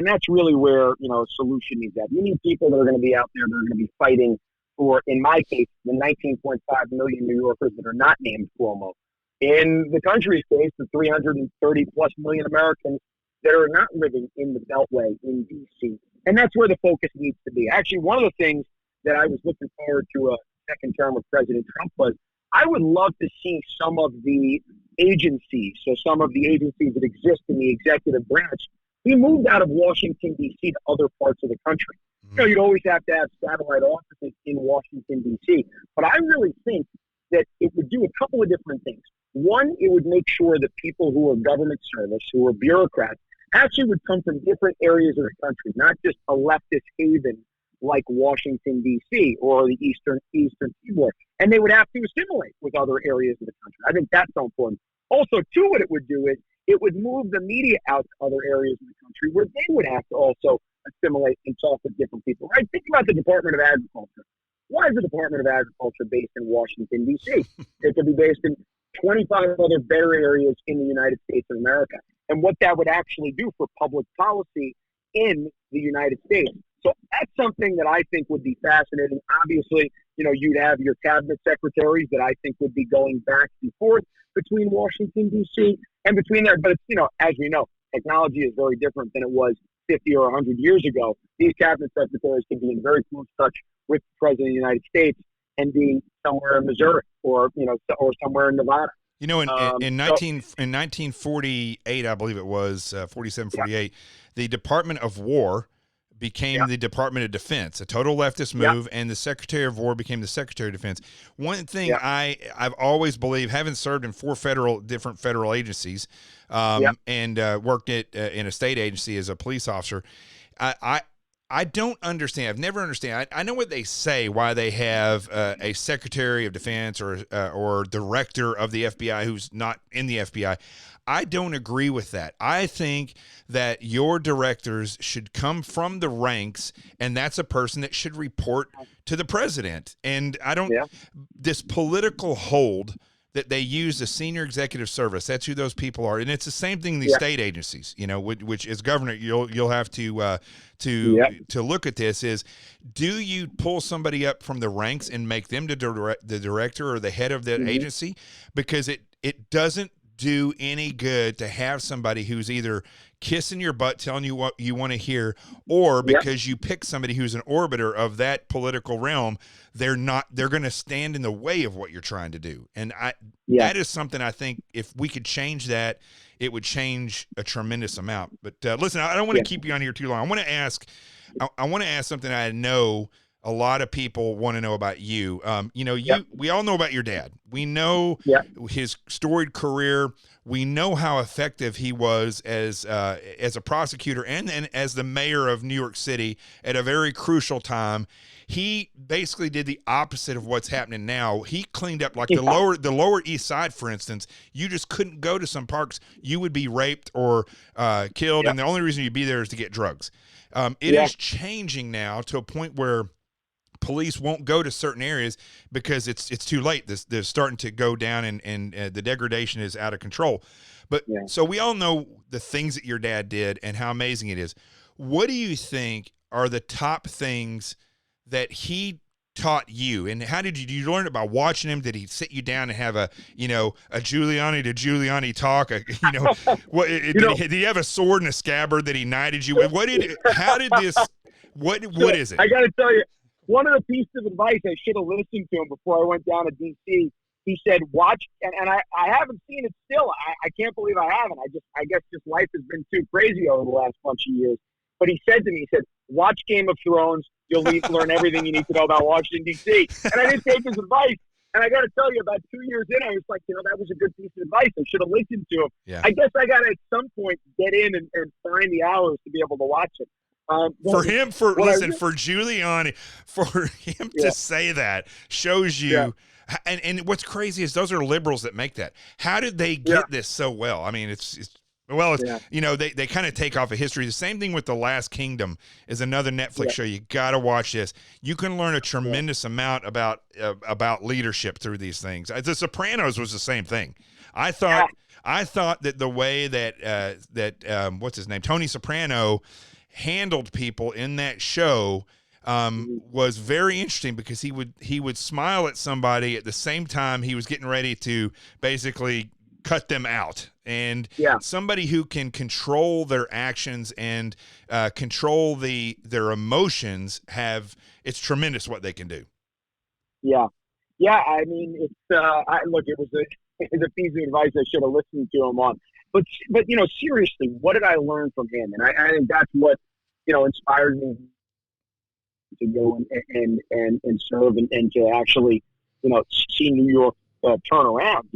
that's really where solution needs that. You need people that are going to be out there that are going to be fighting for, in my case, the 19.5 million New Yorkers that are not named Cuomo. In the country's case, the 330 plus million Americans that are not living in the Beltway in D.C. And that's where the focus needs to be. Actually, one of the things that I was looking forward to a second term of President Trump was I would love to see some of the agencies, so some of the agencies that exist in the executive branch, be moved out of Washington, D.C. to other parts of the country. You'd always have to have satellite offices in Washington, D.C. But I really think that it would do a couple of different things. One, it would make sure that people who are government service, who are bureaucrats, actually would come from different areas of the country, not just a leftist haven like Washington, D.C. or the Eastern Seaboard. And they would have to assimilate with other areas of the country. I think that's so important. Also, too, what it would do is it would move the media out to other areas of the country where they would have to also assimilate and talk with different people, right? Think about the Department of Agriculture. Why is the Department of Agriculture based in Washington, D.C.? It could be based in 25 other better areas in the United States of America. And what that would actually do for public policy in the United States. So that's something that I think would be fascinating. Obviously, you'd have your cabinet secretaries that I think would be going back and forth between Washington, D.C. and between there. But, as we know, technology is very different than it was 50 or 100 years ago. These cabinet secretaries can be in very close touch with the President of the United States and be somewhere in Missouri or somewhere in Nevada. In 1948, I believe it was 47, 48, the Department of War became the Department of Defense, a total leftist move, and the Secretary of War became the Secretary of Defense. One thing I've always believed, having served in 4 different federal agencies, and worked in a state agency as a police officer, I don't understand. I've never understand. I know what they say, why they have a Secretary of Defense or Director of the FBI who's not in the FBI. I don't agree with that. I think that your directors should come from the ranks, and that's a person that should report to the president. And I don't this political hold that they use the senior executive service. That's who those people are, and it's the same thing in these state agencies. Which as governor, you'll have to look at this. Is do you pull somebody up from the ranks and make them the director or the head of that agency? Because it doesn't do any good to have somebody who's either kissing your butt, telling you what you want to hear, or because you pick somebody who's an orbiter of that political realm, they're going to stand in the way of what you're trying to do. And that is something I think if we could change that, it would change a tremendous amount. But listen, I don't want to keep you on here too long. I want to ask something I know a lot of people want to know about you. We all know about your dad. We know his storied career. We know how effective he was as a prosecutor and as the mayor of New York City at a very crucial time. He basically did the opposite of what's happening now. He cleaned up the lower East Side, for instance. You just couldn't go to some parks. You would be raped or killed, and the only reason you'd be there is to get drugs. It is changing now to a point where police won't go to certain areas because it's too late. They're starting to go down and the degradation is out of control. But so we all know the things that your dad did and how amazing it is. What do you think are the top things that he taught you, and how did you learn it by watching him? Did he sit you down and have a Giuliani to Giuliani talk? Did he have a sword and a scabbard that he knighted you with? What is it? I got to tell you, one of the pieces of advice I should have listened to him before I went down to D.C., he said, watch, and I haven't seen it still. I can't believe I haven't. I guess just life has been too crazy over the last bunch of years. But he said to me, he said, watch Game of Thrones. You'll learn everything you need to know about Washington, D.C. And I didn't take his advice. And I got to tell you, about 2 years in, I was like, that was a good piece of advice. I should have listened to him. Yeah. I guess I got to, at some point, get in and find the hours to be able to watch it. For Giuliani, for him to say that shows you, and what's crazy is those are liberals that make that. How did they get this so well? I mean, they kind of take off of history. The same thing with The Last Kingdom is another Netflix show. You got to watch this. You can learn a tremendous amount about leadership through these things. The Sopranos was the same thing. I thought that the way that what's his name, Tony Soprano, handled people in that show was very interesting, because he would smile at somebody at the same time he was getting ready to basically cut them out. And somebody who can control their actions and control their emotions, it's tremendous what they can do. Yeah. I mean, it's it was a piece of advice I should have listened to him on. But seriously, what did I learn from him? And I think that's what inspired me to go and serve and to actually see New York turn around.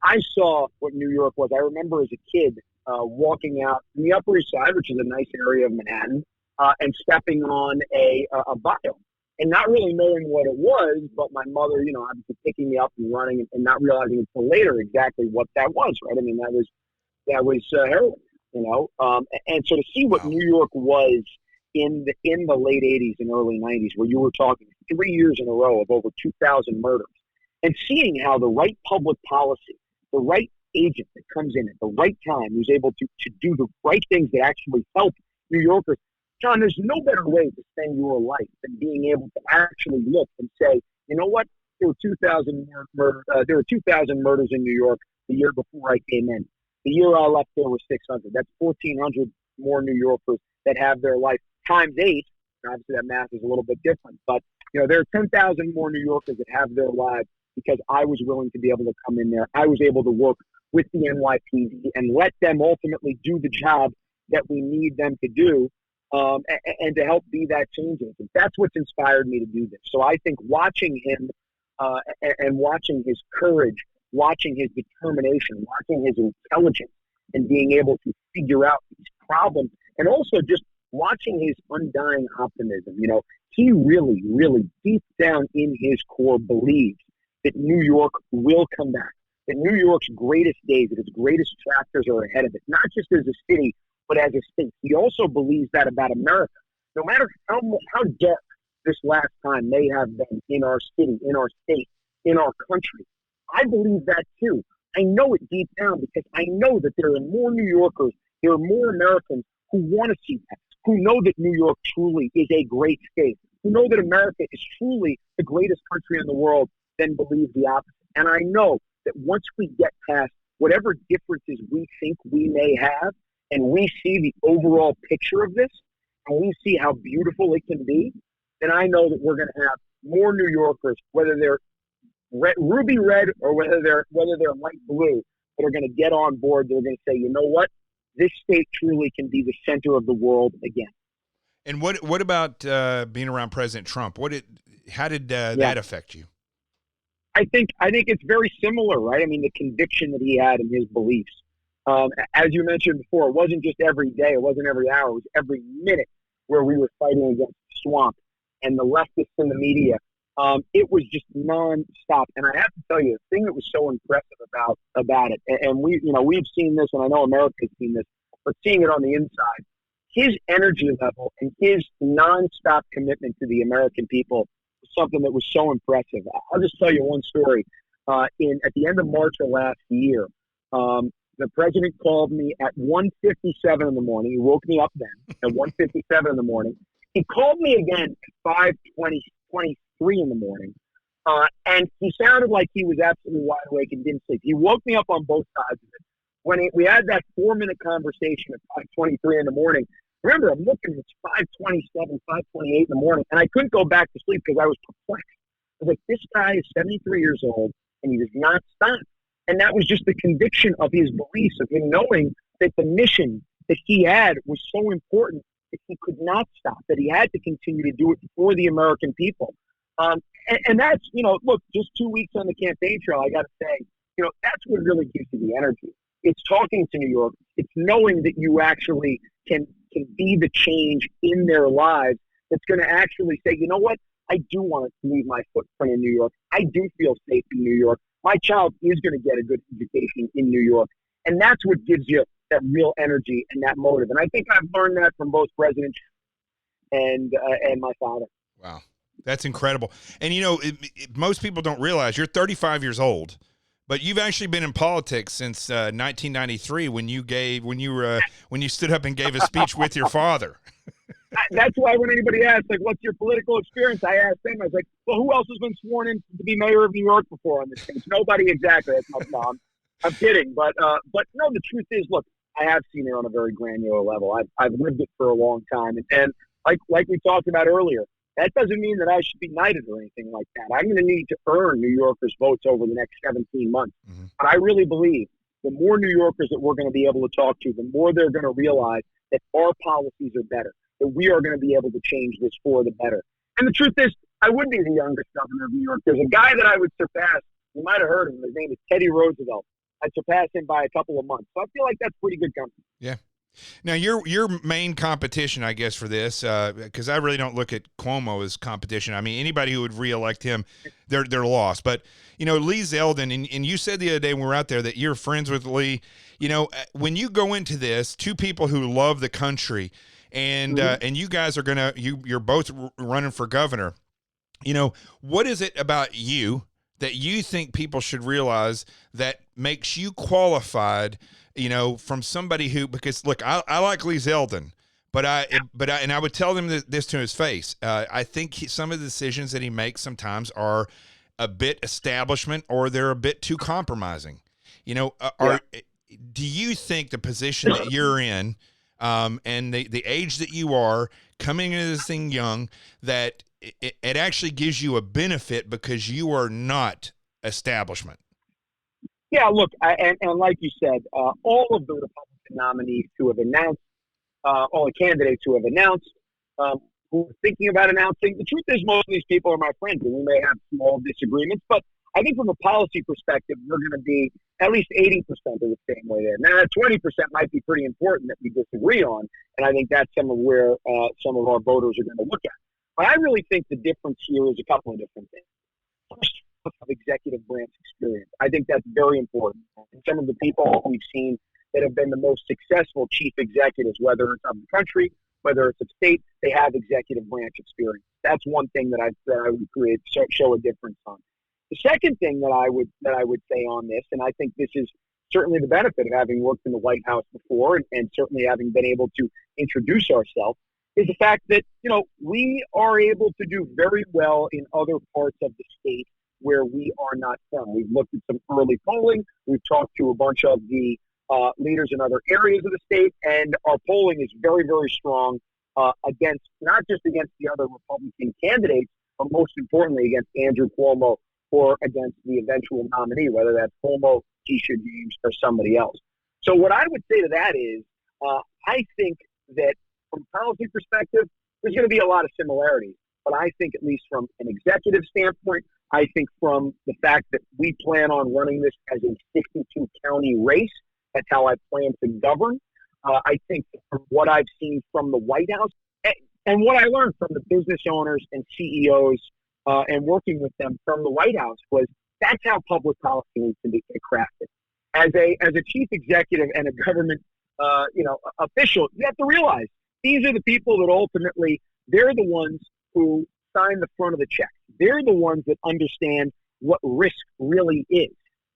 I saw what New York was. I remember as a kid walking out in the Upper East Side, which is a nice area of Manhattan, and stepping on a biome and not really knowing what it was, but my mother, obviously picking me up and running and not realizing until later exactly what that was, right? I mean, that was heroin, and so to see what New York was in the late 80s and early 90s, where you were talking 3 years in a row of over 2,000 murders, and seeing how the right public policy, the right agent that comes in at the right time, who's able to do the right things that actually help New Yorkers. John, there's no better way to spend your life than being able to actually look and say, you know what? There were 2,000 murders in New York the year before I came in. The year I left, there were 600. That's 1,400 more New Yorkers that have their life times 8. Obviously, that math is a little bit different, but there are 10,000 more New Yorkers that have their lives because I was willing to be able to come in there. I was able to work with the NYPD and let them ultimately do the job that we need them to do, and to help be that change agent. That's what's inspired me to do this. So I think watching him and watching his courage, watching his determination, watching his intelligence, and being able to figure out these problems, and also just watching his undying optimism. He really, really deep down in his core believes that New York will come back, that New York's greatest days, that its greatest chapters are ahead of it, not just as a city, but as a state. He also believes that about America. No matter how dark this last time may have been in our city, in our state, in our country, I believe that too. I know it deep down because I know that there are more New Yorkers, there are more Americans who want to see that, who know that New York truly is a great state, who know that America is truly the greatest country in the world, then believe the opposite. And I know that once we get past whatever differences we think we may have, and we see the overall picture of this, and we see how beautiful it can be, then I know that we're going to have more New Yorkers, whether they're ruby red or whether they're light blue, that are going to get on board. They're going to say, you know what, this state truly can be the center of the world again. And what about being around President Trump? How did that affect you? I think it's very similar, right? I mean, the conviction that he had in his beliefs. As you mentioned before, it wasn't just every day, it wasn't every hour, it was every minute where we were fighting against the swamp and the leftists in the media. It was just nonstop. And I have to tell you, the thing that was so impressive about it, and we've seen this, and I know America's seen this, but seeing it on the inside, his energy level and his nonstop commitment to the American people was something that was so impressive. I'll just tell you one story. At the end of March of last year, the president called me at 1:57 in the morning. He woke me up then at 1:57 in the morning. He called me again at 5:23 in the morning, and he sounded like he was absolutely wide awake and didn't sleep. He woke me up on both sides of it. When we had that 4-minute conversation at 5:23 in the morning, remember, I'm looking, it's 5:27, 5:28 in the morning, and I couldn't go back to sleep because I was perplexed. I was like, this guy is 73 years old and he does not stop. And that was just the conviction of his beliefs, of him knowing that the mission that he had was so important that he could not stop, that he had to continue to do it for the American people. And that's, look, just 2 weeks on the campaign trail, I got to say, that's what really gives you the energy. It's talking to New York. It's knowing that you actually can be the change in their lives that's going to actually say, you know what? I do want to leave my footprint in New York. I do feel safe in New York. My child is going to get a good education in New York. And that's what gives you that real energy and that motive. And I think I've learned that from both President and my father. Wow. That's incredible. And, most people don't realize you're 35 years old, but you've actually been in politics since 1993 when you stood up and gave a speech with your father. That's why when anybody asks, like, what's your political experience? I asked them, I was like, well, who else has been sworn in to be mayor of New York before on this stage? Nobody exactly. I'm kidding. But no, the truth is, look, I have seen it on a very granular level. I've lived it for a long time. And like we talked about earlier, that doesn't mean that I should be knighted or anything like that. I'm going to need to earn New Yorkers' votes over the next 17 months. Mm-hmm. But I really believe the more New Yorkers that we're going to be able to talk to, the more they're going to realize that our policies are better, that we are going to be able to change this for the better. And the truth is, I would be the youngest governor of New York. There's a guy that I would surpass. You might have heard of him. His name is Teddy Roosevelt. I'd surpass him by a couple of months. So I feel like that's pretty good company. Yeah. Now, your main competition, I guess, for this, because I really don't look at Cuomo as competition. I mean, anybody who would reelect him, they're lost. But, Lee Zeldin, and you said the other day when we were out there that you're friends with Lee. When you go into this, two people who love the country, and and you guys are you're both running for governor. What is it about you that you think people should realize that makes you qualified? From somebody who, because look, I like Lee Zeldin, but I would tell them this to his face. I think some of the decisions that he makes sometimes are a bit establishment, or they're a bit too compromising. Do you think the position that you're in, and the age that you are coming into this thing young, that it actually gives you a benefit because you are not establishment? Yeah, look, and like you said, all of the Republican nominees who have announced, all the candidates who have announced, who are thinking about announcing, the truth is most of these people are my friends, and we may have small disagreements, but I think from a policy perspective, we're going to be at least 80% of the same way there. Now, 20% might be pretty important that we disagree on, and I think that's some of where some of our voters are going to look at. But I really think the difference here is a couple of different things. First, of executive branch experience. I think that's very important. And some of the people we've seen that have been the most successful chief executives, whether it's of the country, whether it's of state, they have executive branch experience. That's one thing that I would show a difference on. The second thing that I would say on this, and I think this is certainly the benefit of having worked in the White House before, and certainly having been able to introduce ourselves, is the fact that we are able to do very well in other parts of the state where we are not from. We've looked at some early polling. We've talked to a bunch of the leaders in other areas of the state, and our polling is very, very strong against, not just against the other Republican candidates, but most importantly against Andrew Cuomo or against the eventual nominee, whether that's Cuomo, Keisha James, or somebody else. So what I would say to that is, I think that from a policy perspective, there's going to be a lot of similarities. But I think, at least from an executive standpoint, I think from the fact that we plan on running this as a 62-county race, that's how I plan to govern. I think from what I've seen from the White House and what I learned from the business owners and CEOs and working with them from the White House was that's how public policy needs to be crafted. As a chief executive and a government official, you have to realize these are the people that ultimately, they're the ones who sign the front of the check. They're the ones that understand what risk really is.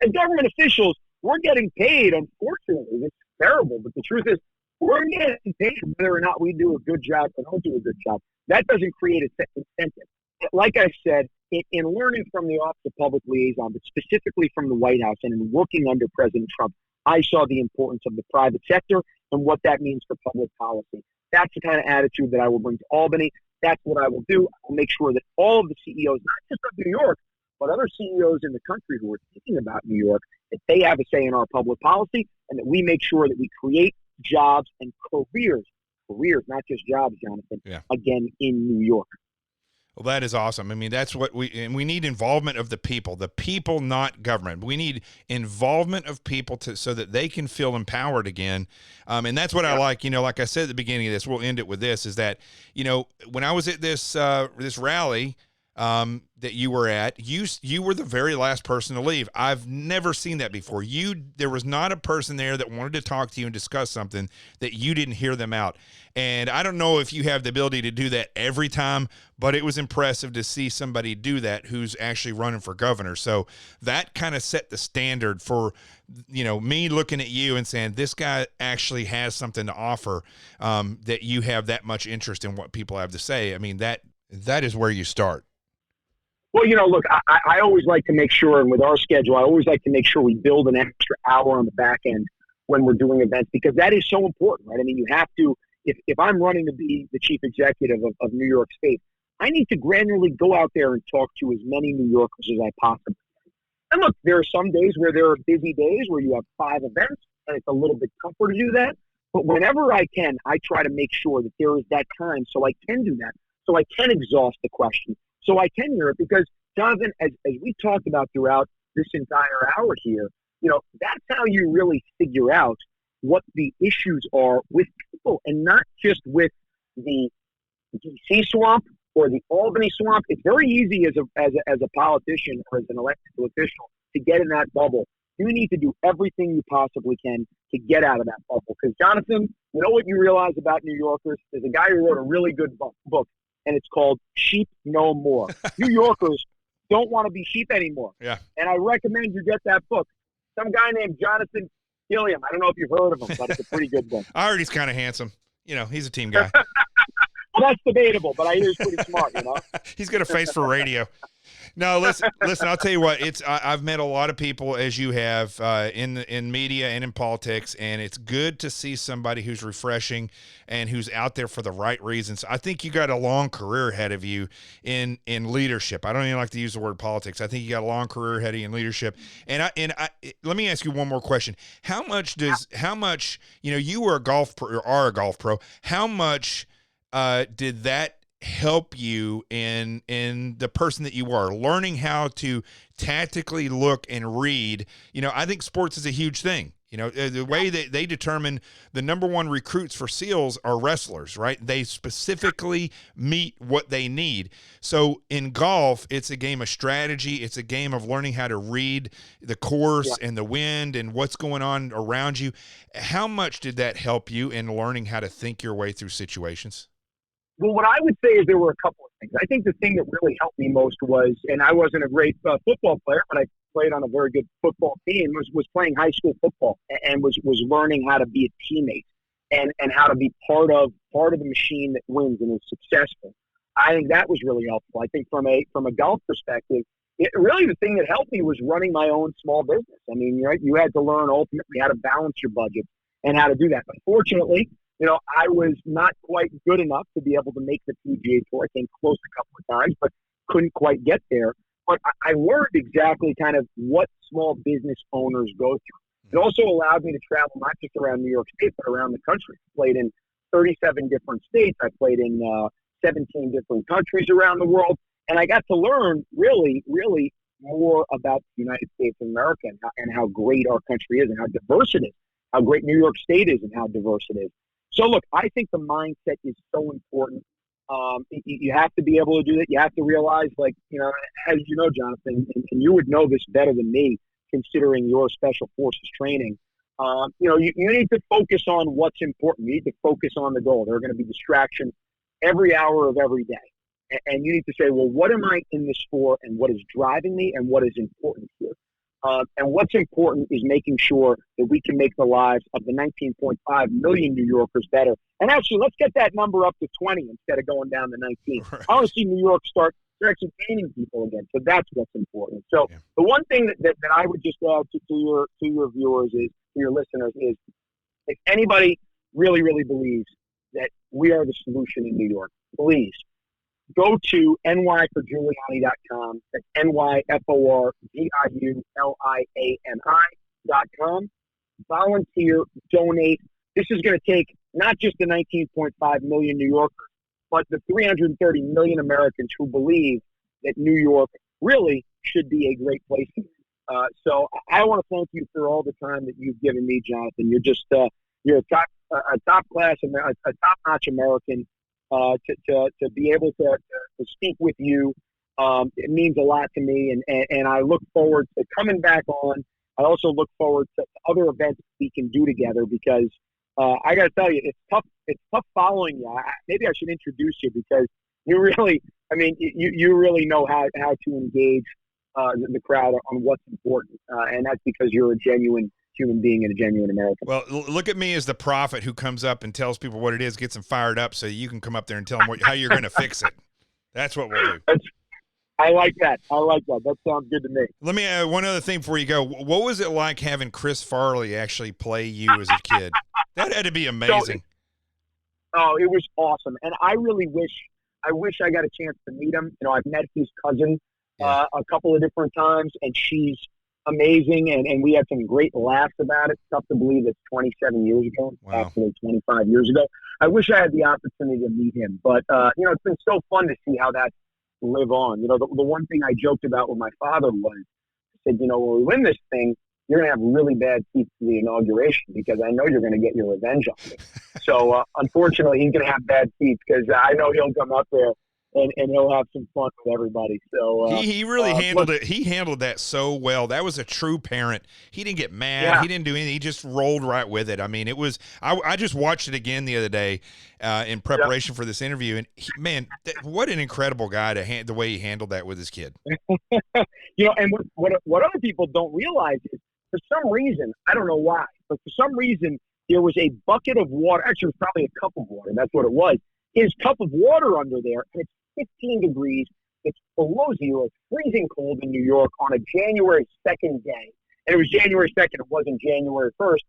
As government officials, we're getting paid, unfortunately. It's terrible, but the truth is we're getting paid whether or not we do a good job or don't do a good job. That doesn't create a incentive. Like I said, in learning from the Office of Public Liaison, but specifically from the White House and in working under President Trump, I saw the importance of the private sector and what that means for public policy. That's the kind of attitude that I will bring to Albany. that's what I will do. I'll make sure that all of the CEOs, not just of New York, but other CEOs in the country who are thinking about New York, that they have a say in our public policy, and that we make sure that we create jobs and careers, not just jobs, Jonathan, again, in New York. Well, that is awesome. I mean, that's what we need involvement of the people, not government. We need involvement of people so that they can feel empowered again. And that's what I like, like I said at the beginning of this, we'll end it with this, is that, when I was at this rally, that you were at, you were the very last person to leave. I've never seen that before. There was not a person there that wanted to talk to you and discuss something that you didn't hear them out. And I don't know if you have the ability to do that every time, but it was impressive to see somebody do that who's actually running for governor. So that kind of set the standard for, me looking at you and saying, this guy actually has something to offer, that you have that much interest in what people have to say. I mean, that is where you start. Well, look, I always like to make sure, and with our schedule, I always like to make sure we build an extra hour on the back end when we're doing events, because that is so important, right? I mean, you have to, if I'm running to be the chief executive of New York State, I need to granularly go out there and talk to as many New Yorkers as I possibly can. And look, there are some days where there are busy days where you have 5 events, and it's a little bit tougher to do that. But whenever I can, I try to make sure that there is that time so I can do that, so I can exhaust the question, so I can hear it. Because, Jonathan, as we talked about throughout this entire hour here, that's how you really figure out what the issues are with people, and not just with the DC swamp or the Albany swamp. It's very easy as a politician or as an elected official to get in that bubble. You need to do everything you possibly can to get out of that bubble. Because, Jonathan, what you realize about New Yorkers? There's a guy who wrote a really good book, and it's called Sheep No More. New Yorkers don't want to be sheep anymore. Yeah. And I recommend you get that book. Some guy named Jonathan Gilliam. I don't know if you've heard of him, but it's a pretty good book. I heard he's kind of handsome. He's a team guy. Well, that's debatable, but I hear he's pretty smart, He's got a face for radio. No, listen. I'll tell you what. I've met a lot of people, as you have, in media and in politics, and it's good to see somebody who's refreshing and who's out there for the right reasons. I think you got a long career ahead of you in leadership. I don't even like to use the word politics. I think you got a long career ahead of you in leadership. And let me ask you one more question. How much, you were a golf pro, or are a golf pro. How much did that help you in the person that you are, learning how to tactically look and read? I think sports is a huge thing. The way that they determine the number one recruits for SEALs are wrestlers, right? They specifically meet what they need. So in golf, it's a game of strategy. It's a game of learning how to read the course and the wind and what's going on around you. How much did that help you in learning how to think your way through situations? Well, what I would say is there were a couple of things. I think the thing that really helped me most was, and I wasn't a great football player, but I played on a very good football team, was playing high school football and was learning how to be a teammate and how to be part of the machine that wins and is successful. I think that was really helpful. I think from a golf perspective, really the thing that helped me was running my own small business. I mean, you had to learn ultimately how to balance your budget and how to do that. But fortunately, I was not quite good enough to be able to make the PGA Tour. I came close a couple of times, but couldn't quite get there. But I learned exactly kind of what small business owners go through. It also allowed me to travel not just around New York State, but around the country. I played in 37 different states. I played in 17 different countries around the world. And I got to learn really, really more about the United States of America and how great our country is and how diverse it is, how great New York State is and how diverse it is. So, look, I think the mindset is so important. You have to be able to do that. You have to realize, as you know, Jonathan, and you would know this better than me, considering your special forces training, you need to focus on what's important. You need to focus on the goal. There are going to be distractions every hour of every day. And you need to say, well, what am I in this for, and what is driving me, and what is important here? And what's important is making sure that we can make the lives of the 19.5 million New Yorkers better. And actually, let's get that number up to 20 instead of going down to 19. Right. I want to see New York start actually gaining people again. So that's what's important. So the one thing that I would just add to your viewers is, to your listeners, is if anybody really, really believes that we are the solution in New York, please go to nyforgiuliani.com. That's nyforgiuliani.com. Volunteer, donate. This is going to take not just the 19.5 million New Yorkers, but the 330 million Americans who believe that New York really should be a great place to live. So I want to thank you for all the time that you've given me, Jonathan. You're just you're a top class, a top notch American. To be able to speak with you, it means a lot to me, and I look forward to coming back on. I also look forward to other events we can do together because I got to tell you, it's tough. It's tough following you. Maybe I should introduce you because you really, you really know how to engage the crowd on what's important, and that's because you're a genuine human being and a genuine American. Well, look at me as the prophet who comes up and tells people what it is, gets them fired up, so you can come up there and tell them how you're going to fix it. That's what we'll do. I like that. That sounds good to me. Let me add one other thing before you go. What was it like having Chris Farley actually play you as a kid? That had to be amazing. It was awesome, and I really wish I got a chance to meet him. I've met his cousin a couple of different times, and she's amazing, and we had some great laughs about it. Tough to believe it's 27 years ago, actually 25 years ago. I wish I had the opportunity to meet him, but it's been so fun to see how that live on. The one thing I joked about with my father was, I said, when we win this thing, you're going to have really bad seats to the inauguration because I know you're going to get your revenge on me. So unfortunately, he's going to have bad seats because I know he'll come up there and he'll have some fun with everybody. So he really handled it. He handled that so well. That was a true parent. He didn't get mad. Yeah. He didn't do anything. He just rolled right with it. It was. I just watched it again the other day in preparation for this interview, and what an incredible guy the way he handled that with his kid. And what other people don't realize is, for some reason, I don't know why, but for some reason there was a bucket of water. Actually, it was probably a cup of water. That's what it was. His cup of water under there, and it's 15 degrees. It's below zero. It's freezing cold in New York on a January 2nd day. And it was January 2nd. It wasn't January 1st.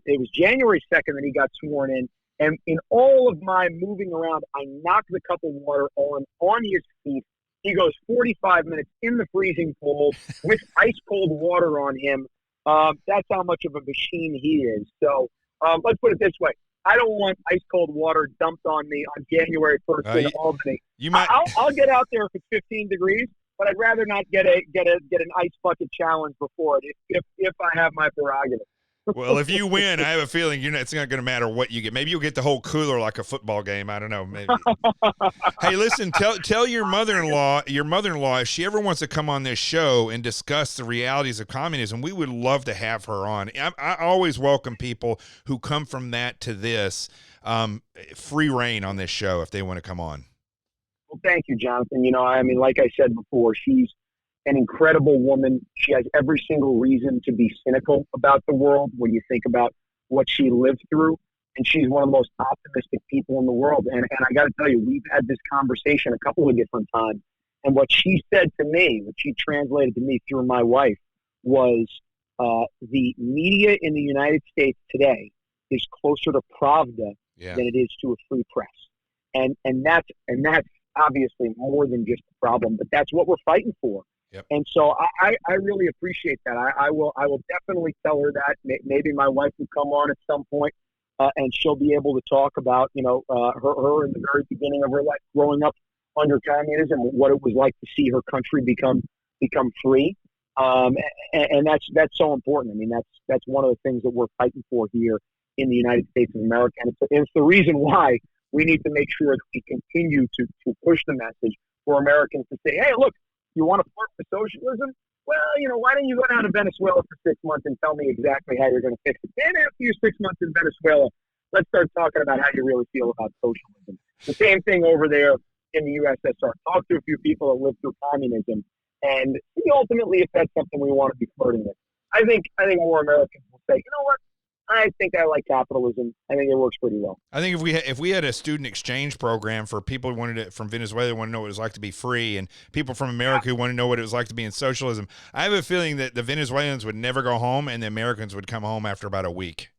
It was January 2nd that he got sworn in. And in all of my moving around, I knocked the cup of water on his feet. He goes 45 minutes in the freezing cold with ice cold water on him. That's how much of a machine he is. So let's put it this way. I don't want ice cold water dumped on me on January 1st in Albany. I'll get out there if it's 15 degrees, but I'd rather not get an ice bucket challenge before it if I have my prerogative. Well, if you win, I have a feeling it's not going to matter what you get. Maybe you'll get the whole cooler like a football game. I don't know. Maybe. Hey, listen, tell your mother-in-law, if she ever wants to come on this show and discuss the realities of communism, we would love to have her on. I always welcome people who come from that to this. Free reign on this show if they want to come on. Well, thank you, Jonathan. Like I said before, she's an incredible woman. She has every single reason to be cynical about the world when you think about what she lived through. And she's one of the most optimistic people in the world. And I got to tell you, we've had this conversation a couple of different times. And what she said to me, what she translated to me through my wife, was the media in the United States today is closer to Pravda than it is to a free press. And that's obviously more than just a problem, but that's what we're fighting for. Yep. And so I really appreciate that. I will definitely tell her that. Maybe my wife will come on at some point, and she'll be able to talk about her in the very beginning of her life, growing up under communism, what it was like to see her country become free. And that's so important. That's one of the things that we're fighting for here in the United States of America, and it's the reason why we need to make sure that we continue to push the message for Americans to say, hey, look. You want to flirt with socialism? Well, why don't you go down to Venezuela for 6 months and tell me exactly how you're going to fix it? Then after your 6 months in Venezuela, let's start talking about how you really feel about socialism. The same thing over there in the USSR. Talk to a few people that lived through communism and see ultimately if that's something we want to be flirting with. I think more Americans will say, you know what? I think I like capitalism. I think it works pretty well. I think if we had a student exchange program for people who from Venezuela who want to know what it was like to be free, and people from America who want to know what it was like to be in socialism, I have a feeling that the Venezuelans would never go home and the Americans would come home after about a week.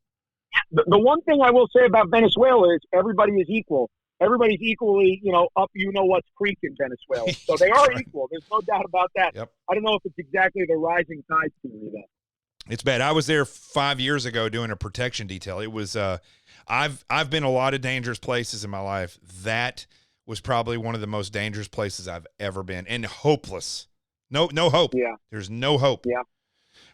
The one thing I will say about Venezuela is everybody is equal. everybody's equally, up, what's creek in Venezuela. So they are Right. equal. There's no doubt about that. Yep. I don't know if it's exactly the rising tide theory, though. It's bad. I was there 5 years ago doing a protection detail. It was I've been a lot of dangerous places in my life. That was probably one of the most dangerous places I've ever been, and hopeless. No hope. Yeah. There's no hope. Yeah.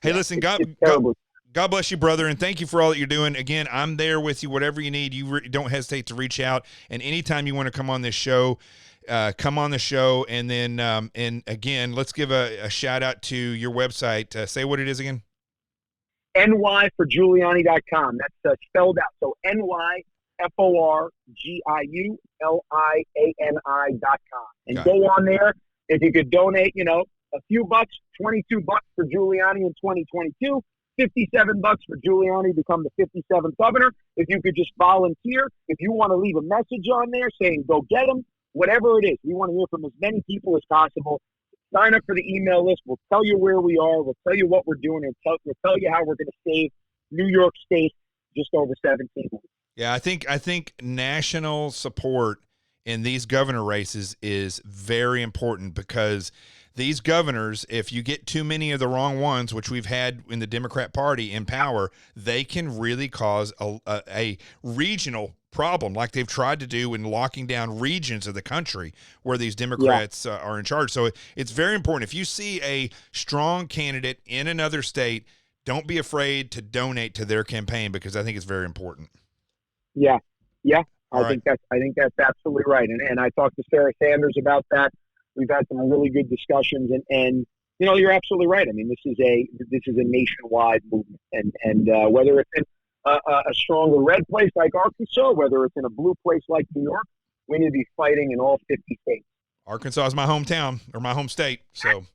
Hey, Yeah. listen, It's terrible. God bless you, brother, and thank you for all that you're doing. Again, I'm there with you. Whatever you need, don't hesitate to reach out. And anytime you want to come on this show, come on the show. And then, and again, let's give a shout out to your website. Say what it is again. nyforgiuliani.com. That's spelled out. So NYFORGIULIANI.com. And Got it. go on there. If you could donate, a few bucks, $22 for Giuliani in 2022, $57 for Giuliani to become the 57th governor. If you could just volunteer, if you want to leave a message on there saying go get him, whatever it is, we want to hear from as many people as possible. Sign up for the email list. We'll tell you where we are. We'll tell you what we're doing, and we'll tell you how we're going to save New York State just over 17 weeks. Yeah, I think national support in these governor races is very important, because these governors, if you get too many of the wrong ones, which we've had in the Democrat Party in power, they can really cause a regional problem, like they've tried to do in locking down regions of the country where these Democrats are in charge. So it's very important. If you see a strong candidate in another state, don't be afraid to donate to their campaign, because I think it's very important. Yeah. All I think that's absolutely right. And I talked to Sarah Sanders about that. We've had some really good discussions, and you're absolutely right. I mean, this is a nationwide movement, and whether it's in a stronger red place like Arkansas, whether it's in a blue place like New York, we need to be fighting in all 50 states. Arkansas is my hometown, or my home state, so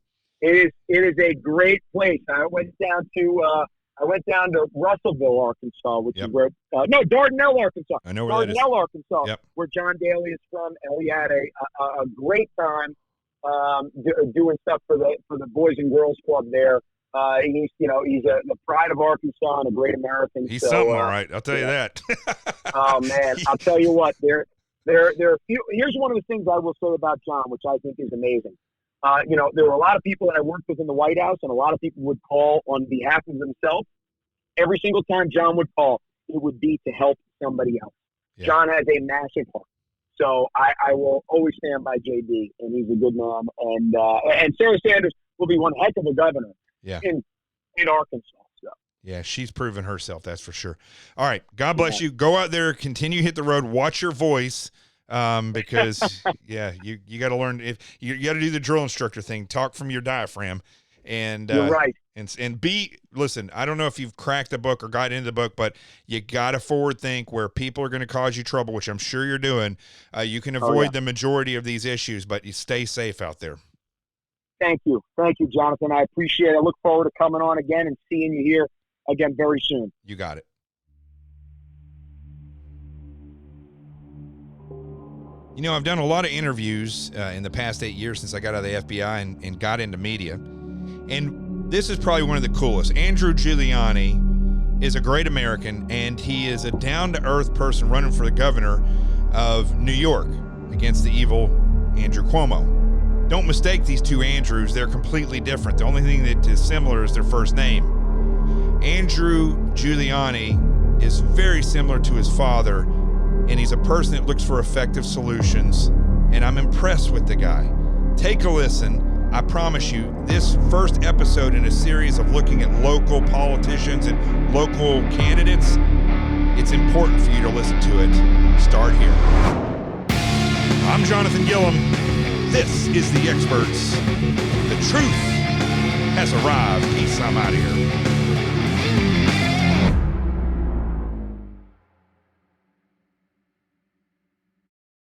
it is a great place. I went down to Russellville, Arkansas, which is where Dardanelle, Arkansas. I know where that is. Dardanelle, Arkansas, Yep. where John Daly is from, and we had a great time doing stuff for the Boys and Girls Club there. He's the pride of Arkansas and a great American. He's so, something, all right. I'll tell you that. Oh man, I'll tell you what. There are a few. Here's one of the things I will say about John, which I think is amazing. There were a lot of people that I worked with in the White House, and a lot of people would call on behalf of themselves. Every single time John would call, it would be to help somebody else. Yeah. John has a massive heart. So I will always stand by JD, and he's a good man. And Sarah Sanders will be one heck of a governor in Arkansas. So. Yeah, she's proven herself, that's for sure. All right, God bless you. Go out there, continue to hit the road, watch your voice, because, you got to learn. If you got to do the drill instructor thing, talk from your diaphragm. And you're right. And listen, I don't know if you've cracked the book or got into the book, but you got to forward think where people are going to cause you trouble, which I'm sure you're doing. You can avoid the majority of these issues, but you stay safe out there. Thank you, Jonathan. I appreciate it. I look forward to coming on again and seeing you here again very soon. You got it. I've done a lot of interviews in the past 8 years since I got out of the FBI and got into media. And this is probably one of the coolest. Andrew Giuliani is a great American, and he is a down-to-earth person running for the governor of New York against the evil Andrew Cuomo. Don't mistake these two Andrews. They're completely different. The only thing that is similar is their first name. Andrew Giuliani is very similar to his father, and he's a person that looks for effective solutions, and I'm impressed with the guy. Take a listen. I promise you, this first episode in a series of looking at local politicians and local candidates, it's important for you to listen to it. Start here. I'm Jonathan Gilliam. This is The Experts. The truth has arrived. Peace. I'm out of here.